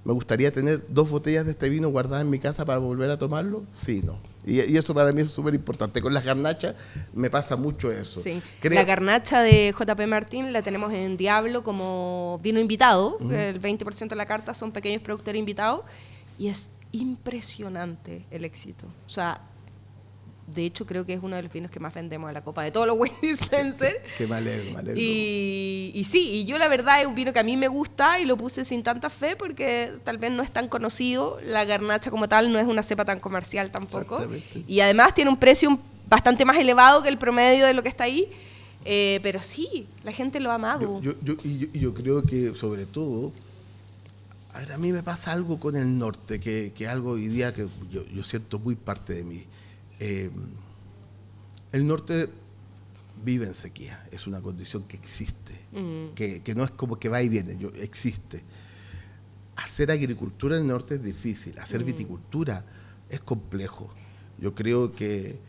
¿Me gustaría tener 2 botellas de este vino guardadas en mi casa para volver a tomarlo? Sí, no. Y eso para mí es súper importante. Con las garnachas me pasa mucho eso. Sí. La garnacha de JP Martín la tenemos en Diablo como vino invitado. El 20% de la carta son pequeños productores invitados. Y es impresionante el éxito. O sea, de hecho creo que es uno de los vinos que más vendemos a la copa de todos los wine dispenser. Que me alegro, me alegro. Y sí, y yo la verdad es un vino que a mí me gusta y lo puse sin tanta fe porque tal vez no es tan conocido. La garnacha como tal no es una cepa tan comercial tampoco. Y además tiene un precio bastante más elevado que el promedio de lo que está ahí. Pero sí, la gente lo ha amado. Yo creo que sobre todo, a mí me pasa algo con el norte, que algo hoy día que yo siento muy parte de mí. El norte vive en sequía, es una condición que existe, que no es como que va y viene, existe. Hacer agricultura en el norte es difícil, hacer viticultura es complejo. Yo creo que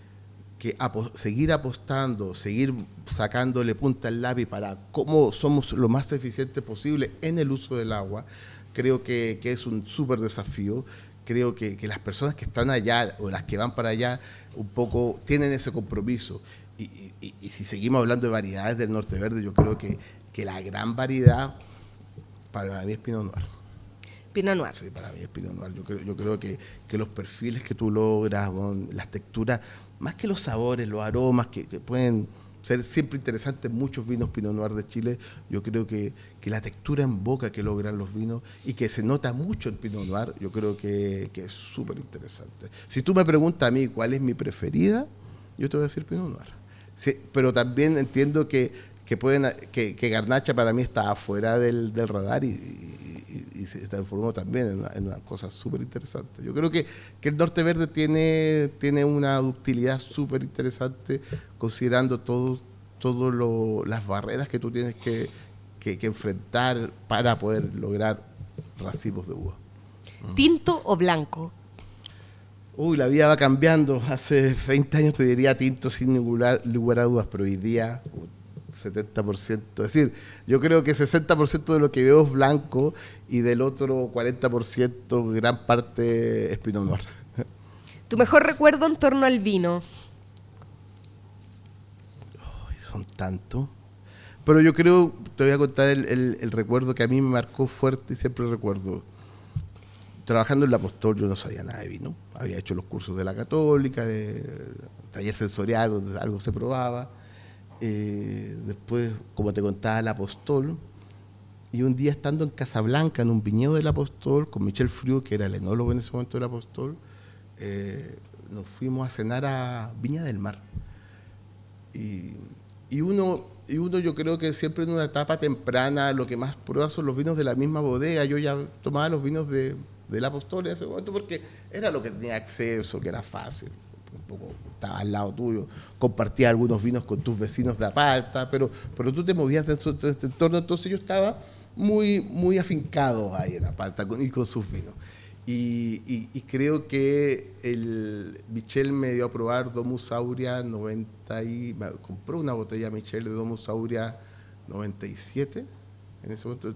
seguir apostando, seguir sacándole punta al lápiz para cómo somos lo más eficientes posible en el uso del agua, creo que es un súper desafío. Creo que las personas que están allá o las que van para allá un poco tienen ese compromiso. Y si seguimos hablando de variedades del Norte Verde, yo creo que la gran variedad para mí es Pinot Noir. Pinot Noir. Sí, para mí es Pinot Noir. Yo creo que los perfiles que tú logras, las texturas, más que los sabores, los aromas que pueden ser siempre interesantes muchos vinos Pinot Noir de Chile, yo creo que la textura en boca que logran los vinos y que se nota mucho el Pinot Noir, yo creo que es súper interesante. Si tú me preguntas a mí cuál es mi preferida, yo te voy a decir Pinot Noir. Sí, pero también entiendo que Garnacha para mí está afuera del radar y se transformó también en una cosa súper interesante. Yo creo que el Norte Verde tiene una ductilidad súper interesante considerando todas las barreras que tú tienes que enfrentar para poder lograr racimos de uva. ¿Tinto o blanco? La vida va cambiando. Hace 20 años te diría tinto sin lugar a dudas, pero hoy día 70%. Es decir, yo creo que 60% de lo que veo es blanco y del otro 40% gran parte es Pinot Noir. ¿Tu mejor recuerdo en torno al vino? Son tantos. Pero yo creo, te voy a contar el recuerdo que a mí me marcó fuerte y siempre recuerdo. Trabajando en la Apostol yo no sabía nada de vino. Había hecho los cursos de la Católica, de taller sensorial, donde algo se probaba. Después, como te contaba, la Apostol. Y un día estando en Casablanca, en un viñedo del Apostol, con Michel Friu, que era el enólogo en ese momento del Apostol, nos fuimos a cenar a Viña del Mar. Y uno yo creo que siempre en una etapa temprana lo que más prueba son los vinos de la misma bodega. Yo ya tomaba los vinos del Apostol en ese momento porque era lo que tenía acceso, que era fácil. Un poco estaba al lado tuyo, compartías algunos vinos con tus vecinos de Aparta, pero tú te movías dentro de este entorno, entonces yo estaba muy, muy afincado ahí en Aparta y con sus vinos. Y creo que el Michel me dio a probar Domus Aurea 90 compró una botella Michel de Domus Aurea 97. En ese momento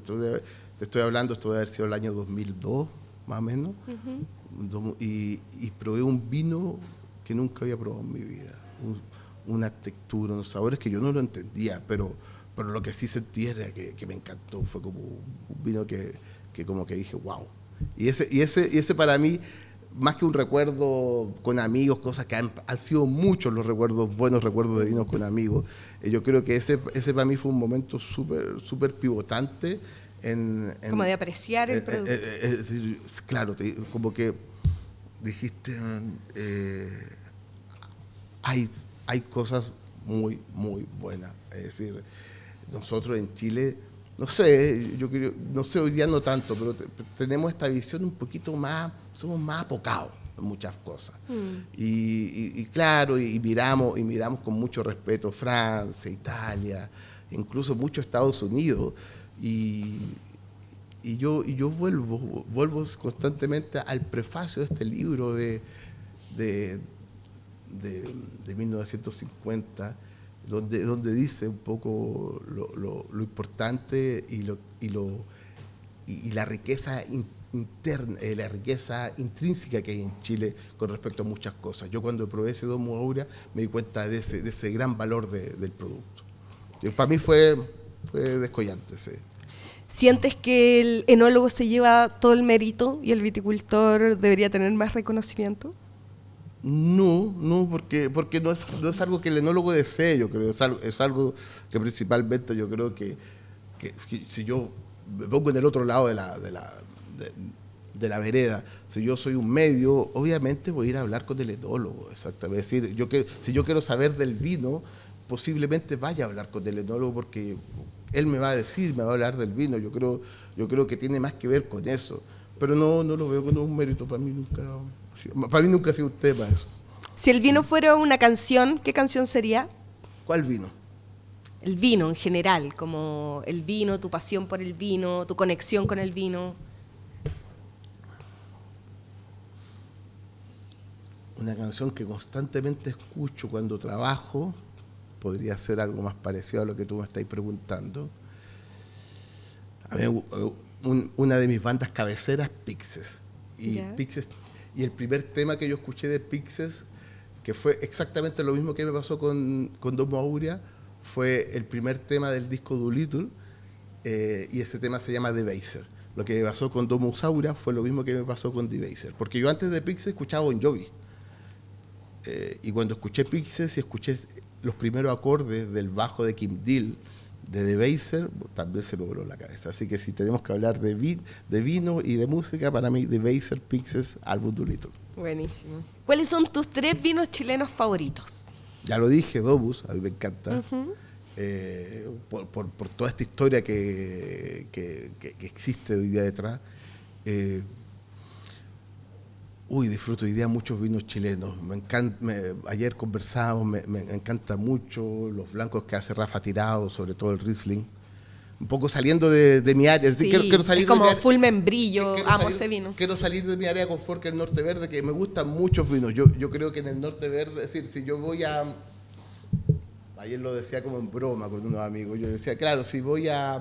te estoy hablando, esto debe haber sido el año 2002, más o menos. Y probé un vino que nunca había probado en mi vida. Una textura, unos sabores que yo no lo entendía, pero lo que sí sentí era que me encantó. Fue como un vino que como que dije, wow. Y ese para mí, más que un recuerdo con amigos, cosas que han sido muchos los recuerdos, buenos recuerdos de vinos con amigos, yo creo que ese para mí fue un momento súper pivotante. Como de apreciar el producto. Es decir, claro, como que dijiste, hay cosas muy, muy buenas. Es decir, nosotros en Chile, no sé, no sé, hoy día no tanto, pero tenemos esta visión un poquito más, somos más apocados en muchas cosas. Y claro, y miramos con mucho respeto Francia, Italia, incluso mucho Estados Unidos, y yo vuelvo constantemente al prefacio de este libro de 1950, donde dice un poco lo importante y la riqueza interna, la riqueza intrínseca que hay en Chile con respecto a muchas cosas. Yo cuando probé ese Domus Aurea me di cuenta de ese gran valor del producto. Para mí fue descollante, sí. ¿Sientes que el enólogo se lleva todo el mérito y el viticultor debería tener más reconocimiento? No, porque no es algo que el enólogo desee, yo creo, es algo que principalmente yo creo que si yo me pongo en el otro lado de la vereda, si yo soy un medio, obviamente voy a ir a hablar con el enólogo, exactamente. Es decir, si yo quiero saber del vino, posiblemente vaya a hablar con el enólogo porque él me va a decir, me va a hablar del vino. Yo creo que tiene más que ver con eso, pero no lo veo como un mérito. Para mí nunca ha sido un tema eso. Si el vino fuera una canción, ¿qué canción sería? ¿Cuál vino? El vino en general, como el vino, tu pasión por el vino, tu conexión con el vino. Una canción que constantemente escucho cuando trabajo, podría ser algo más parecido a lo que tú me estás preguntando. A mí, una de mis bandas cabeceras, Pixies. Pixies. Y el primer tema que yo escuché de Pixies, que fue exactamente lo mismo que me pasó con Domus Aurea, fue el primer tema del disco Doolittle, y ese tema se llama Debaser. Lo que me pasó con Domus Aurea fue lo mismo que me pasó con Debaser, porque yo antes de Pixies escuchaba Bon Jovi, y cuando escuché Pixies y escuché los primeros acordes del bajo de Kim Deal, de Debaser, también se me voló la cabeza. Así que si tenemos que hablar de vino y de música, para mí Debaser, Pixies, álbum Doolittle. Buenísimo. ¿Cuáles son tus 3 vinos chilenos favoritos? Ya lo dije, Domus, a mí me encanta. Uh-huh. Por toda esta historia que existe hoy día detrás. Disfruto hoy día muchos vinos chilenos. Me encanta, ayer conversábamos, me encanta mucho los blancos que hace Rafa Tirado, sobre todo el Riesling. Un poco saliendo de mi área. Sí, quiero salir es como de full membrillo, amo ese vino. Quiero salir de mi área de confort, que es el Norte Verde, que me gustan muchos vinos. Yo creo que en el Norte Verde, es decir, si yo voy a... Ayer lo decía como en broma con unos amigos. Yo decía, claro, si voy a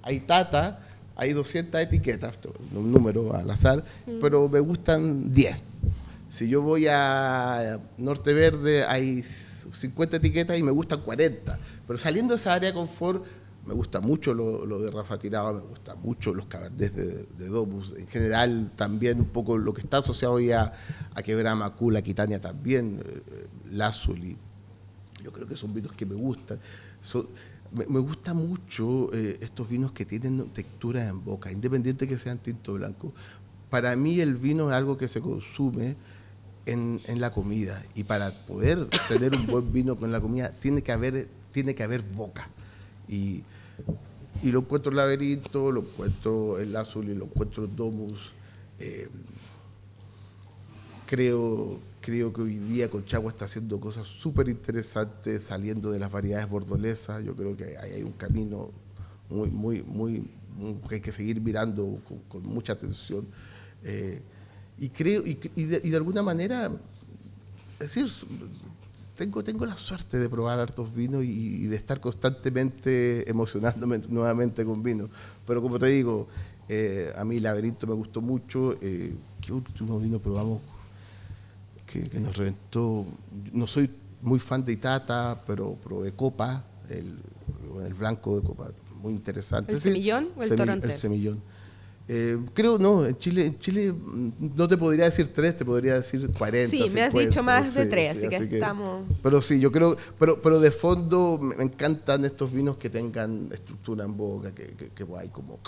Itata, hay 200 etiquetas, un número al azar, pero me gustan 10. Si yo voy a Norte Verde, hay 50 etiquetas y me gustan 40. Pero saliendo de esa área de confort, me gusta mucho lo de Rafa Tirado, me gusta mucho los cabernets de Domus. En general, también un poco lo que está asociado hoy a Quebrada Macul, Aquitania también, Lázuli. Yo creo que son vinos que me gustan. Me gusta mucho estos vinos que tienen textura en boca, independiente que sean tinto blanco. Para mí el vino es algo que se consume en la comida, y para poder tener un buen vino con la comida tiene que haber boca. Y lo encuentro en Laberinto, lo encuentro en Lázuli, lo encuentro en Domus. Creo que hoy día Colchagua está haciendo cosas súper interesantes, saliendo de las variedades bordolesas. Yo creo que hay un camino muy que hay que seguir mirando con mucha atención. Y creo, y de alguna manera, es decir, tengo la suerte de probar hartos vinos y de estar constantemente emocionándome nuevamente con vinos. Pero como te digo, a mí Laberinto me gustó mucho. ¿Qué último vino probamos que nos reventó? No soy muy fan de Itata, pero probé Copa, el blanco de Copa, muy interesante. ¿El semillón o el toro entero? El semillón. Creo, no, en Chile no te podría decir 3, te podría decir 40. Sí, 50, me has dicho más de 3, sí, así que estamos... Pero sí, yo creo, pero de fondo me encantan estos vinos que tengan estructura en boca, que hay como...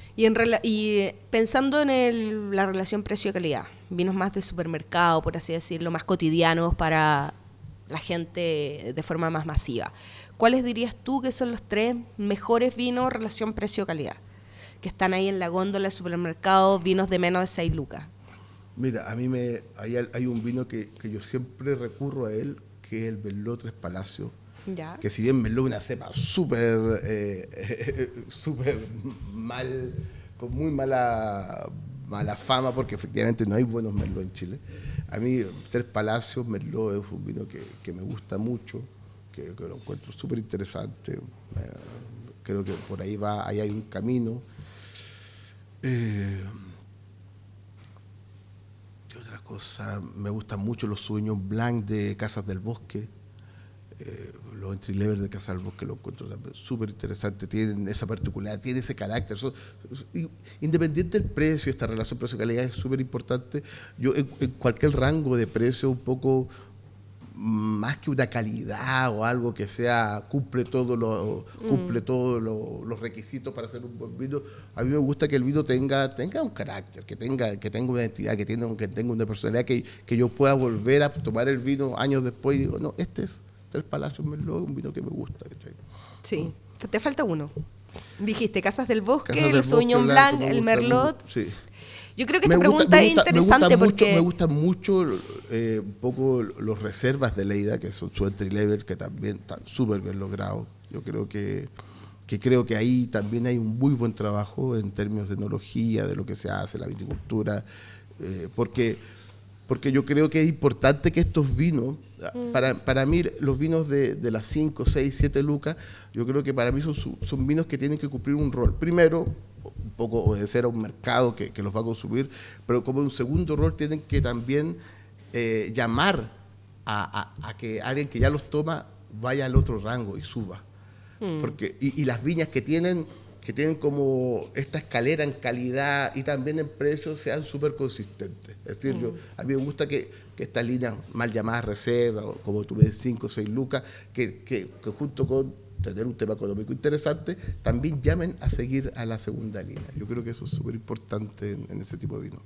Y pensando en la relación precio-calidad, vinos más de supermercado, por así decirlo, más cotidianos para la gente de forma más masiva, ¿cuáles dirías tú que son los 3 mejores vinos relación precio-calidad? Que están ahí en la góndola del supermercado, vinos de menos de 6 lucas. Mira, a mí hay un vino que yo siempre recurro a él, que es el Merlot Tres Palacios. ¿Ya? Que si bien Merlot es una cepa súper mal, con muy mala fama, porque efectivamente no hay buenos Merlot en Chile. A mí Tres Palacios, Merlot, es un vino que me gusta mucho, que lo encuentro súper interesante. Creo que por ahí hay un camino. Otra cosa, me gustan mucho los Sauvignon Blanc de Casas del Bosque. Los entry level de Casas del Bosque lo encuentro también súper interesante, tienen esa particularidad, tienen ese carácter. Independiente del precio, esta relación precio-calidad es súper importante. Yo en cualquier rango de precio, un poco más que una calidad o algo que sea cumple todos los requisitos para hacer un buen vino, a mí me gusta que el vino tenga un carácter, que tenga una identidad, que tenga una personalidad, que yo pueda volver a tomar el vino años después y digo, no, este es Tres Palacios Merlot, un vino que me gusta. ¿Cachai? Sí, te falta uno. Dijiste Casas del Bosque, Casas del los Sauvignon Bosque Blanc, Blanco, el Merlot. Sí. Yo creo que esta pregunta es interesante porque... Me gustan mucho un poco los reservas de Lleida, que son su entry level, que también están súper bien logrados. Yo creo que ahí también hay un muy buen trabajo en términos de enología, de lo que se hace, la viticultura, porque yo creo que es importante que estos vinos, para mí los vinos de las 5, 6, 7 lucas, yo creo que para mí son vinos que tienen que cumplir un rol. Primero, un poco obedecer a un mercado que los va a consumir, pero como un segundo rol tienen que también llamar a que alguien que ya los toma vaya al otro rango y suba. Porque, y las viñas que tienen como esta escalera en calidad y también en precio sean súper consistentes. Es decir, a mí me gusta que estas líneas mal llamadas reservas, como tú ves, 5 o 6 lucas, que junto con tener un tema económico interesante, también llamen a seguir a la segunda línea. Yo creo que eso es súper importante en ese tipo de vino.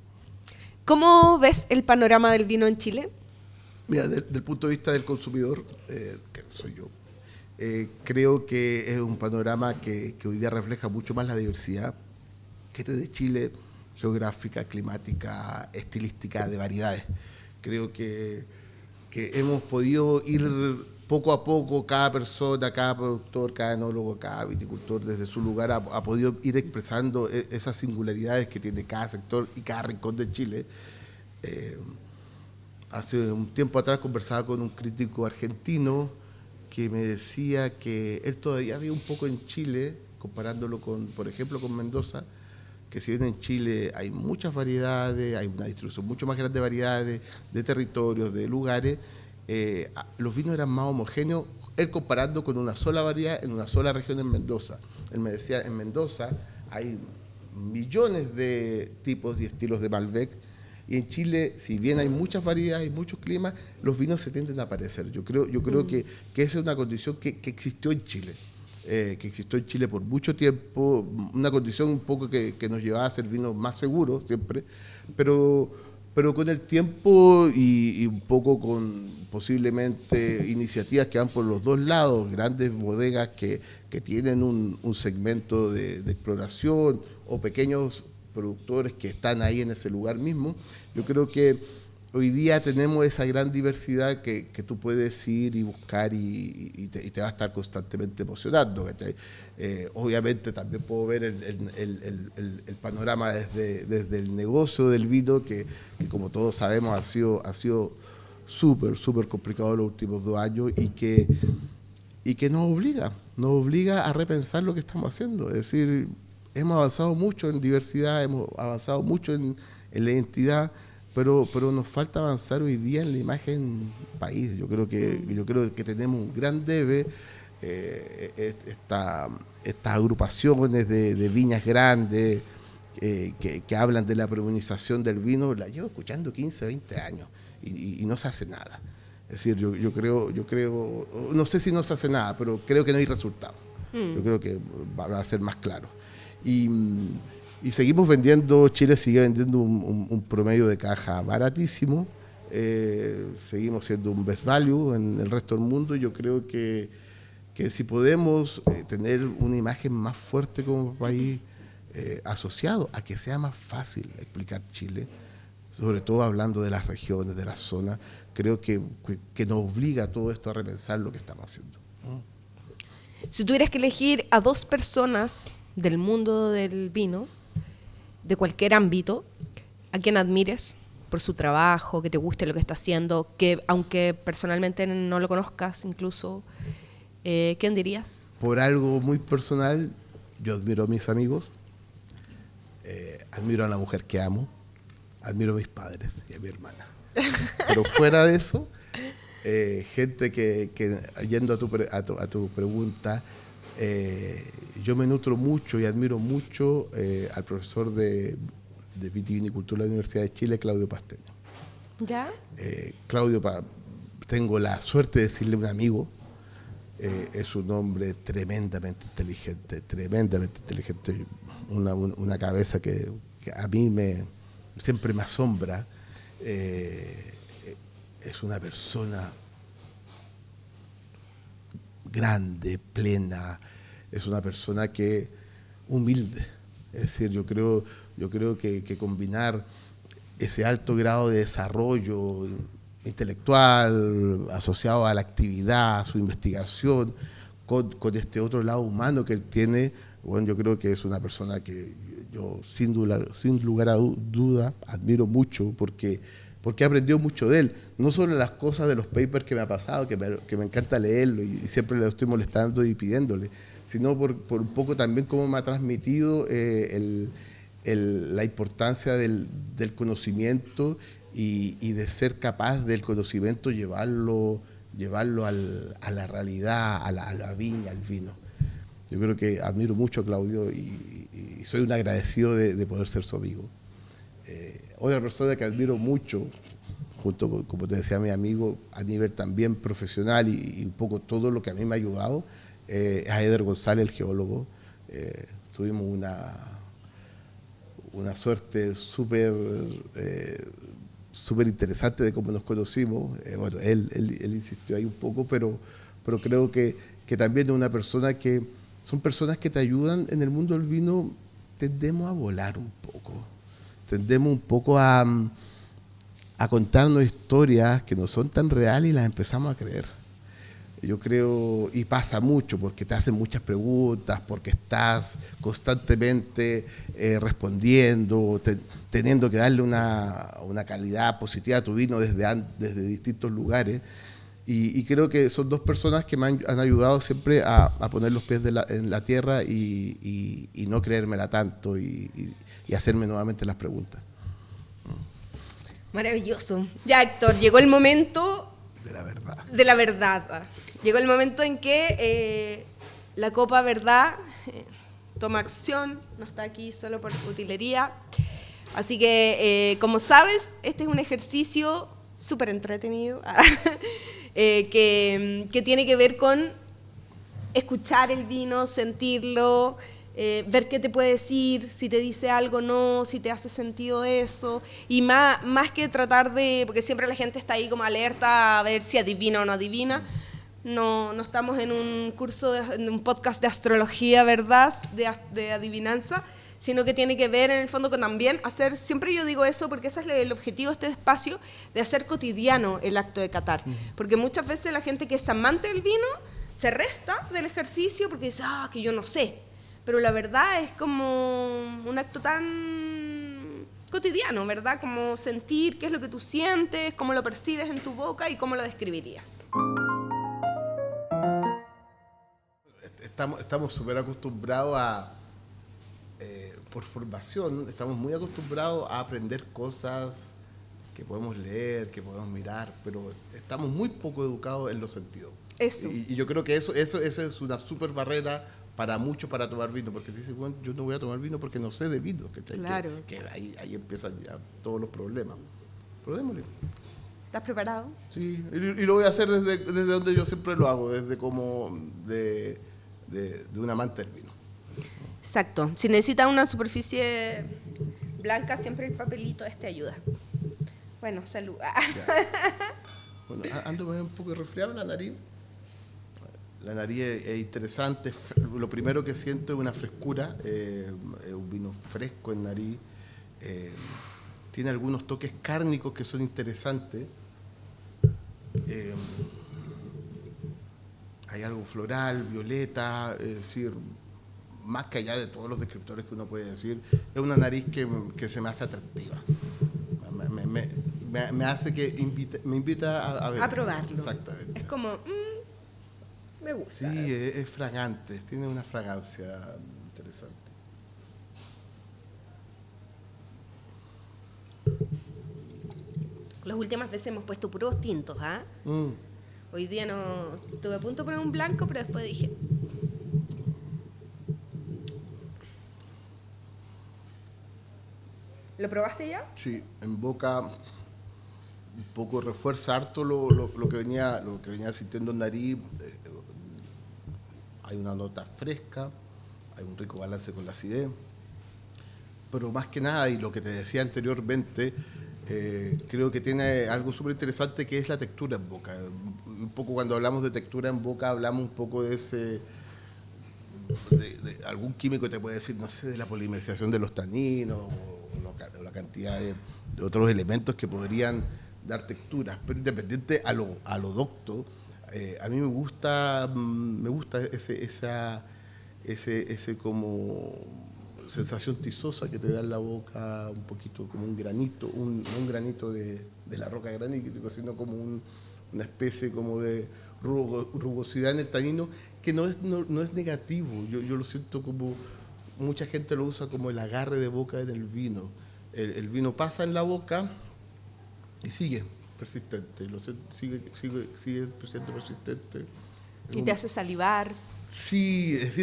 ¿Cómo ves el panorama del vino en Chile? Mira, desde el punto de vista del consumidor, que soy yo, creo que es un panorama que hoy día refleja mucho más la diversidad que tiene Chile, geográfica, climática, estilística, de variedades. Creo que hemos podido ir poco a poco, cada persona, cada productor, cada enólogo, cada viticultor, desde su lugar ha podido ir expresando esas singularidades que tiene cada sector y cada rincón de Chile. Hace un tiempo atrás conversaba con un crítico argentino que me decía que él todavía ve un poco en Chile, comparándolo con, por ejemplo, con Mendoza, que si bien en Chile hay muchas variedades, hay una distribución mucho más grande de variedades, de territorios, de lugares, los vinos eran más homogéneos, él comparando con una sola variedad en una sola región en Mendoza. Él me decía, en Mendoza hay millones de tipos y estilos de Malbec, y en Chile, si bien hay muchas variedades y muchos climas, los vinos se tienden a aparecer. Yo creo que esa es una condición que existió en Chile. Que existió en Chile por mucho tiempo, una condición un poco que nos llevaba a ser vinos más seguros siempre, pero con el tiempo y un poco con posiblemente iniciativas que van por los dos lados, grandes bodegas que tienen un segmento de exploración o pequeños productores que están ahí en ese lugar mismo, yo creo que hoy día tenemos esa gran diversidad que tú puedes ir y buscar y te va a estar constantemente emocionando. Obviamente también puedo ver el panorama desde el negocio del vino, que como todos sabemos ha sido súper complicado en los últimos 2 años y que nos obliga a repensar lo que estamos haciendo. Es decir, hemos avanzado mucho en diversidad, hemos avanzado mucho en la identidad, pero nos falta avanzar hoy día en la imagen país. Yo creo que tenemos un gran debe. Estas agrupaciones de viñas grandes que hablan de la premiumización del vino, la llevo escuchando 15, 20 años y no se hace nada. Es decir, yo creo, no sé si no se hace nada, pero creo que no hay resultado. Yo creo que va a ser más claro. Y seguimos vendiendo, Chile sigue vendiendo un promedio de caja baratísimo, seguimos siendo un best value en el resto del mundo. Yo creo que si podemos tener una imagen más fuerte como país, asociado a que sea más fácil explicar Chile, sobre todo hablando de las regiones, de las zonas, creo que nos obliga todo esto a repensar lo que estamos haciendo. Si tuvieras que elegir a 2 personas del mundo del vino, de cualquier ámbito, a quien admires por su trabajo, que te guste lo que está haciendo, que aunque personalmente no lo conozcas incluso, ¿quién dirías? Por algo muy personal, yo admiro a mis amigos, admiro a la mujer que amo, admiro a mis padres y a mi hermana. Pero fuera de eso, gente que yendo a tu pregunta, yo me nutro mucho y admiro mucho al profesor de vitivinicultura de la Universidad de Chile, Claudio Pasteño. ¿Ya? Claudio, tengo la suerte de decirle un amigo, es un hombre tremendamente inteligente, una cabeza que a mí siempre me asombra. Es una persona grande, plena, es una persona que humilde. Es decir, yo creo que combinar ese alto grado de desarrollo intelectual asociado a la actividad, a su investigación, con este otro lado humano que él tiene, bueno, yo creo que es una persona que yo sin lugar a duda admiro mucho porque aprendió mucho de él, no solo las cosas de los papers que me ha pasado, que me encanta leerlo y siempre le estoy molestando y pidiéndole, sino por un poco también cómo me ha transmitido la importancia del conocimiento y de ser capaz del conocimiento llevarlo a la realidad, a la viña, al vino. Yo creo que admiro mucho a Claudio y soy un agradecido de poder ser su amigo. Otra persona que admiro mucho, junto con, como te decía, mi amigo, a nivel también profesional y un poco todo lo que a mí me ha ayudado, es a Eder González, el geólogo. Tuvimos una suerte súper interesante de cómo nos conocimos. Bueno, él insistió ahí un poco, pero creo que también es una persona son personas que te ayudan en el mundo del vino. Tendemos a volar un poco, tendemos un poco a contarnos historias que no son tan reales y las empezamos a creer. Yo creo, y pasa mucho, porque te hacen muchas preguntas, porque estás constantemente respondiendo, teniendo que darle una calidad positiva a tu vino desde distintos lugares. Y creo que son dos personas que me han ayudado siempre a poner los pies en la tierra y no creérmela tanto y hacerme nuevamente las preguntas. Maravilloso. Ya, Héctor, llegó el momento de la verdad. De la verdad. Llegó el momento en que la Copa Verdad toma acción, no está aquí solo por utilería. Así que, como sabes, este es un ejercicio súper entretenido que tiene que ver con escuchar el vino, sentirlo, ver qué te puede decir, si te dice algo o no, si te hace sentido eso, y más que tratar de, porque siempre la gente está ahí como alerta a ver si adivina o no adivina, no estamos en un curso, en un podcast de astrología, ¿verdad?, de adivinanza, sino que tiene que ver en el fondo con también hacer, siempre yo digo eso porque ese es el objetivo de este espacio, de hacer cotidiano el acto de catar, porque muchas veces la gente que es amante del vino se resta del ejercicio porque dice, que yo no sé. Pero la verdad es como un acto tan cotidiano, ¿verdad? Como sentir qué es lo que tú sientes, cómo lo percibes en tu boca y cómo lo describirías. Estamos súper acostumbrados por formación, estamos muy acostumbrados a aprender cosas que podemos leer, que podemos mirar, pero estamos muy poco educados en los sentidos. Eso. Y yo creo que eso es una súper barrera para muchos para tomar vino, porque dicen, bueno, yo no voy a tomar vino porque no sé de vino, claro. que ahí empiezan ya todos los problemas. Pero démosle. ¿Estás preparado? Sí, y lo voy a hacer desde donde yo siempre lo hago, desde como de un amante del vino. Exacto. Si necesitas una superficie blanca, siempre el papelito ayuda. Bueno, salud. Bueno, ando un poco resfriado en la nariz. La nariz es interesante. Lo primero que siento es una frescura, un vino fresco en nariz. Tiene algunos toques cárnicos que son interesantes. Hay algo floral, violeta, es decir, más que allá de todos los descriptores que uno puede decir, es una nariz que se me hace atractiva. Me hace que me invita a ver. A probarlo. Exactamente. Es como, me gusta. Sí, es fragante, tiene una fragancia interesante. Las últimas veces hemos puesto puros tintos, ¿ah? Mm. Hoy día no estuve a punto de poner un blanco, pero después dije... ¿Lo probaste ya? Sí, en boca un poco refuerza harto lo que venía sintiendo en nariz. Hay una nota fresca, hay un rico balance con la acidez, pero más que nada, y lo que te decía anteriormente, creo que tiene algo súper interesante que es la textura en boca. Un poco cuando hablamos de textura en boca, hablamos un poco de ese... De algún químico te puede decir, no sé, de la polimerización de los taninos o la cantidad de otros elementos que podrían dar texturas, pero independiente a lo docto, a mí me gusta ese como sensación tizosa que te da en la boca, un poquito como un granito, no un granito de la roca granítica, sino como una especie como de rugosidad en el tanino, que no es negativo. Yo lo siento como, mucha gente lo usa como el agarre de boca en el vino. El vino pasa en la boca y sigue persistente, sigue siendo persistente. Y te hace salivar. Sí, es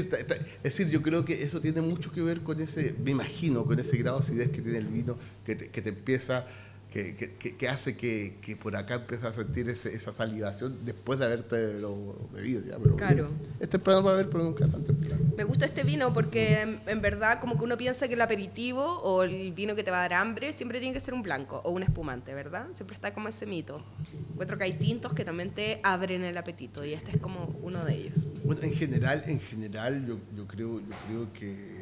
decir, yo creo que eso tiene mucho que ver con ese, me imagino, con ese grado de acidez que tiene el vino, que te empieza, que hace que por acá empieces a sentir esa salivación después de haberte lo bebido. Ya, pero Claro. es temprano para beber, pero nunca tan temprano. Me gusta este vino porque en verdad como que uno piensa que el aperitivo o el vino que te va a dar hambre siempre tiene que ser un blanco o un espumante, ¿verdad? Siempre está como ese mito. Encuentro que hay tintos que también te abren el apetito y este es como uno de ellos. Bueno, en general yo creo que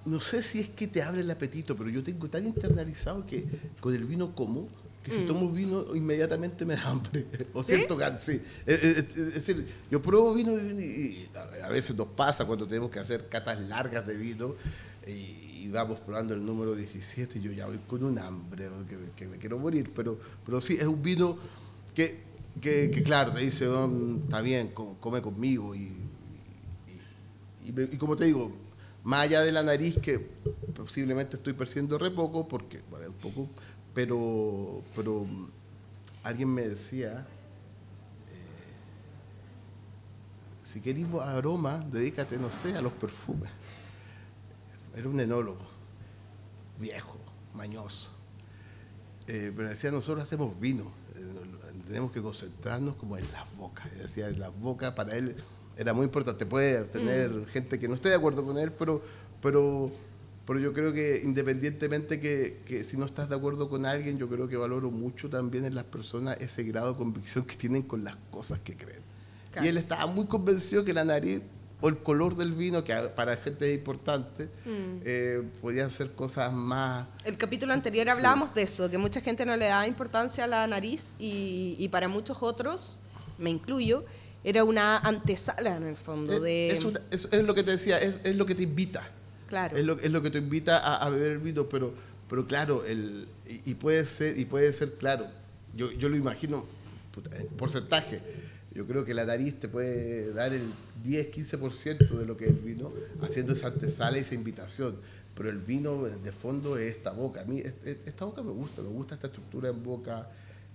no sé si es que te abre el apetito, pero yo tengo tan internalizado que con el vino como, que si tomo vino inmediatamente me da hambre. O ¿Sí? siento ganas, sí. Es decir, yo pruebo vino y a veces nos pasa cuando tenemos que hacer catas largas de vino y vamos probando el número 17 y yo ya voy con un hambre, que me quiero morir. Pero sí, es un vino que claro, te dice, está bien, come conmigo y como te digo, más allá de la nariz, que posiblemente estoy percibiendo re poco, porque, bueno, un poco, pero alguien me decía, si querés aroma, dedícate, no sé, a los perfumes. Era un enólogo, viejo, mañoso. Pero decía, nosotros hacemos vino, tenemos que concentrarnos como en las bocas. Y decía, en las bocas para él era muy importante. Puede tener gente que no esté de acuerdo con él, pero yo creo que independientemente que si no estás de acuerdo con alguien, yo creo que valoro mucho también en las personas ese grado de convicción que tienen con las cosas que creen. Claro. Y él estaba muy convencido que la nariz o el color del vino, que para gente es importante, podían ser cosas más... El capítulo anterior hablábamos de eso, que mucha gente no le da importancia a la nariz y para muchos otros, me incluyo, era una antesala en el fondo. Es lo que te decía, es lo que te invita. Claro. Es lo que te invita a beber el vino, pero claro, y puede ser claro, yo lo imagino, en porcentaje. Yo creo que la nariz te puede dar el 10-15% de lo que es el vino, haciendo esa antesala y esa invitación. Pero el vino de fondo es esta boca. A mí esta boca me gusta esta estructura en boca.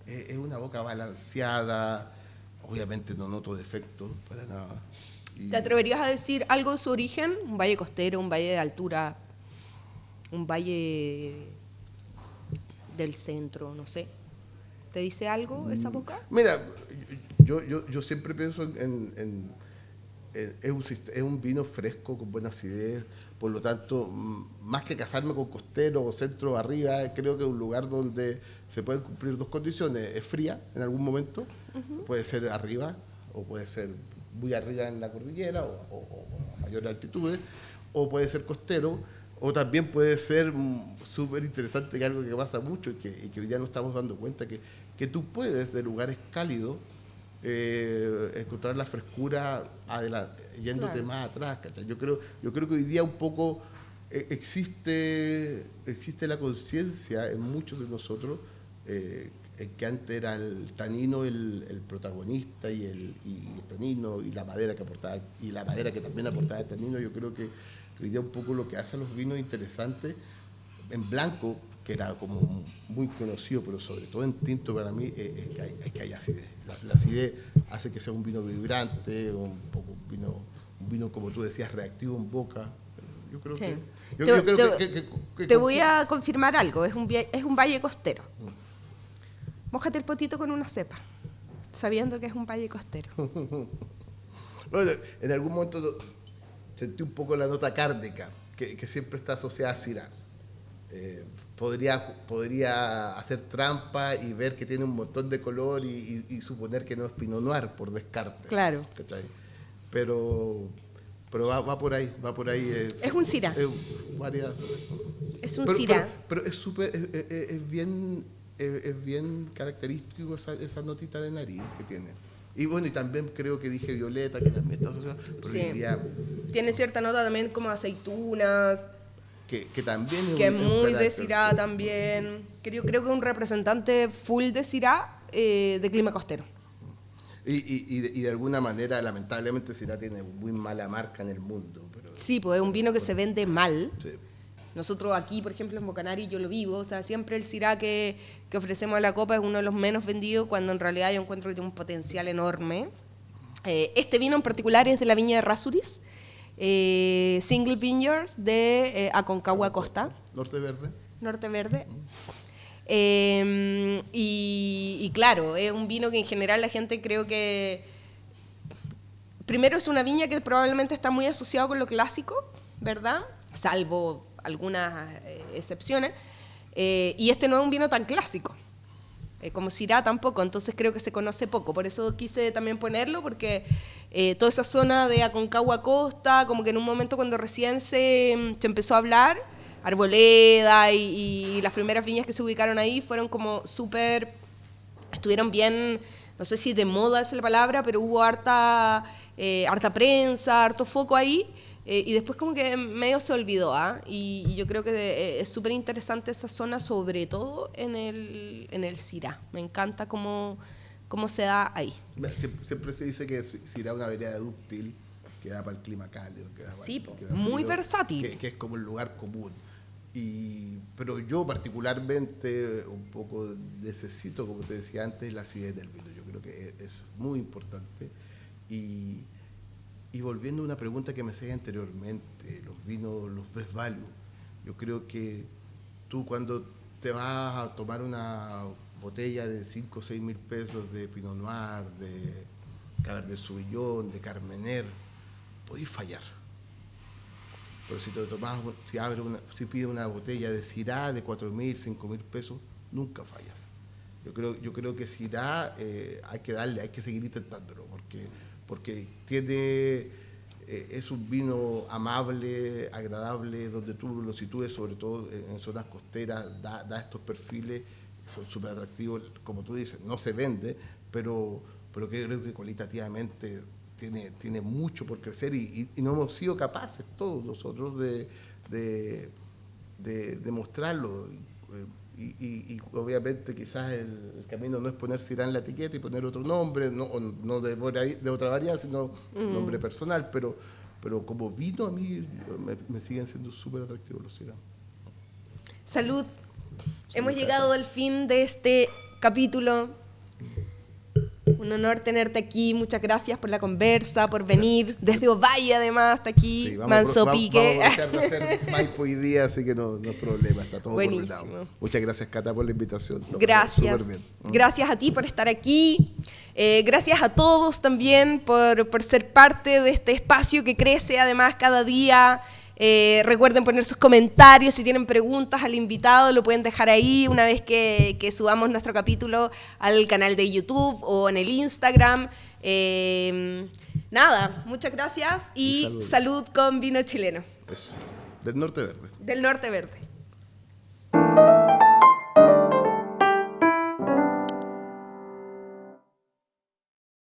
Es una boca balanceada. Obviamente no noto defecto para nada. ¿Te atreverías a decir algo de su origen? ¿Un valle costero, un valle de altura, un valle del centro, no sé? ¿Te dice algo esa boca? Mira, yo siempre pienso es un vino fresco, con buena acidez, por lo tanto, más que casarme con costero o centro arriba, creo que es un lugar donde se pueden cumplir dos condiciones. Es fría en algún momento, puede ser arriba o puede ser muy arriba en la cordillera o a mayor altitudes, o puede ser costero, o también puede ser súper interesante, que algo que pasa mucho y que hoy día nos estamos dando cuenta, que tú puedes de lugares cálidos encontrar la frescura yéndote más atrás, ¿cachai? Yo creo que hoy día un poco existe la conciencia en muchos de nosotros que antes era el tanino el protagonista y el tanino y la madera que aportaba y la madera que también aportaba el tanino. Yo creo que hoy día un poco lo que hace a los vinos interesantes en blanco, que era como muy conocido, pero sobre todo en tinto para mí, es que hay acidez. La acidez hace que sea un vino vibrante, un vino, como tú decías, reactivo en boca. Yo creo que te voy a confirmar algo, es un valle costero. Mójate el potito con una cepa, sabiendo que es un valle costero. Bueno, en algún momento sentí un poco la nota cárnica, que siempre está asociada a Syrah. Podría hacer trampa y ver que tiene un montón de color y suponer que no es Pinot Noir por descarte. Claro. Pero va por ahí. Es un Syrah. Es un Syrah. Pero es bien característico esa notita de nariz que tiene. Y bueno, y también creo que dije violeta, que también está asociada. Pero sí. diría, tiene cierta nota también como aceitunas. Que también es muy de Syrah también. Que yo creo que es un representante full de Syrah de clima costero. Y de alguna manera, lamentablemente, Syrah tiene muy mala marca en el mundo. Pero, sí, pues es un vino que se vende mal. Sí. Nosotros aquí, por ejemplo, en Bocanari, yo lo vivo. O sea, siempre el Syrah que ofrecemos a la copa es uno de los menos vendidos, cuando en realidad yo encuentro que tiene un potencial enorme. Este vino en particular es de la viña de Errázuriz. Single Vineyards de Aconcagua Costa. Norte Verde. Y claro, es un vino que en general la gente creo que... Primero es una viña que probablemente está muy asociado con lo clásico, ¿verdad? Salvo algunas excepciones. Y este no es un vino tan clásico. Como Syrah tampoco, entonces creo que se conoce poco. Por eso quise también ponerlo, porque toda esa zona de Aconcagua Costa, como que en un momento cuando recién se empezó a hablar, Arboleda y las primeras viñas que se ubicaron ahí fueron como súper, estuvieron bien, no sé si de moda es la palabra, pero hubo harta prensa, harto foco ahí. Y después como que medio se olvidó, y yo creo que es súper interesante esa zona, sobre todo en el Syrah. Me encanta cómo se da ahí. Siempre se dice que Syrah es una variedad dúctil, que da para el clima cálido. Sí, muy versátil. Que es como el lugar común. Pero yo particularmente un poco necesito, como te decía antes, la acidez del vino. Yo creo que es muy importante. Y volviendo a una pregunta que me hacía anteriormente, los vinos, los best value, yo creo que tú cuando te vas a tomar una botella de 5 o 6 mil pesos de Pinot Noir, de Cabernet Sauvignon, de Carmener, podés fallar. Pero si te tomás, si pides una botella de Syrah de 4.000, 5.000 pesos, nunca fallas. Yo creo que Syrah hay que seguir intentándolo, porque es un vino amable, agradable, donde tú lo sitúes, sobre todo en zonas costeras, da estos perfiles, son súper atractivos, como tú dices, no se vende, pero que creo que cualitativamente tiene mucho por crecer y no hemos sido capaces todos nosotros de mostrarlo. Y obviamente quizás el camino no es poner Syrah en la etiqueta y poner otro nombre, no de otra variedad, sino un nombre personal, pero como vino a mí me siguen siendo súper atractivos los Syrah. Salud. Hemos llegado al fin de este capítulo. Un honor tenerte aquí, muchas gracias por la conversa, por venir desde Ovalle además hasta aquí, sí, Manso Pique. Vamos a dejar de hacer Maipo hoy día, así que no hay problema, está todo buenísimo. Coordinado. Muchas gracias, Cata, por la invitación. Gracias. Gracias a ti por estar aquí. Gracias a todos también por ser parte de este espacio que crece además cada día. Recuerden poner sus comentarios, si tienen preguntas al invitado lo pueden dejar ahí una vez que subamos nuestro capítulo al canal de YouTube o en el Instagram. Nada, muchas gracias y salud con vino chileno. Eso. Del Norte Verde. Del Norte Verde.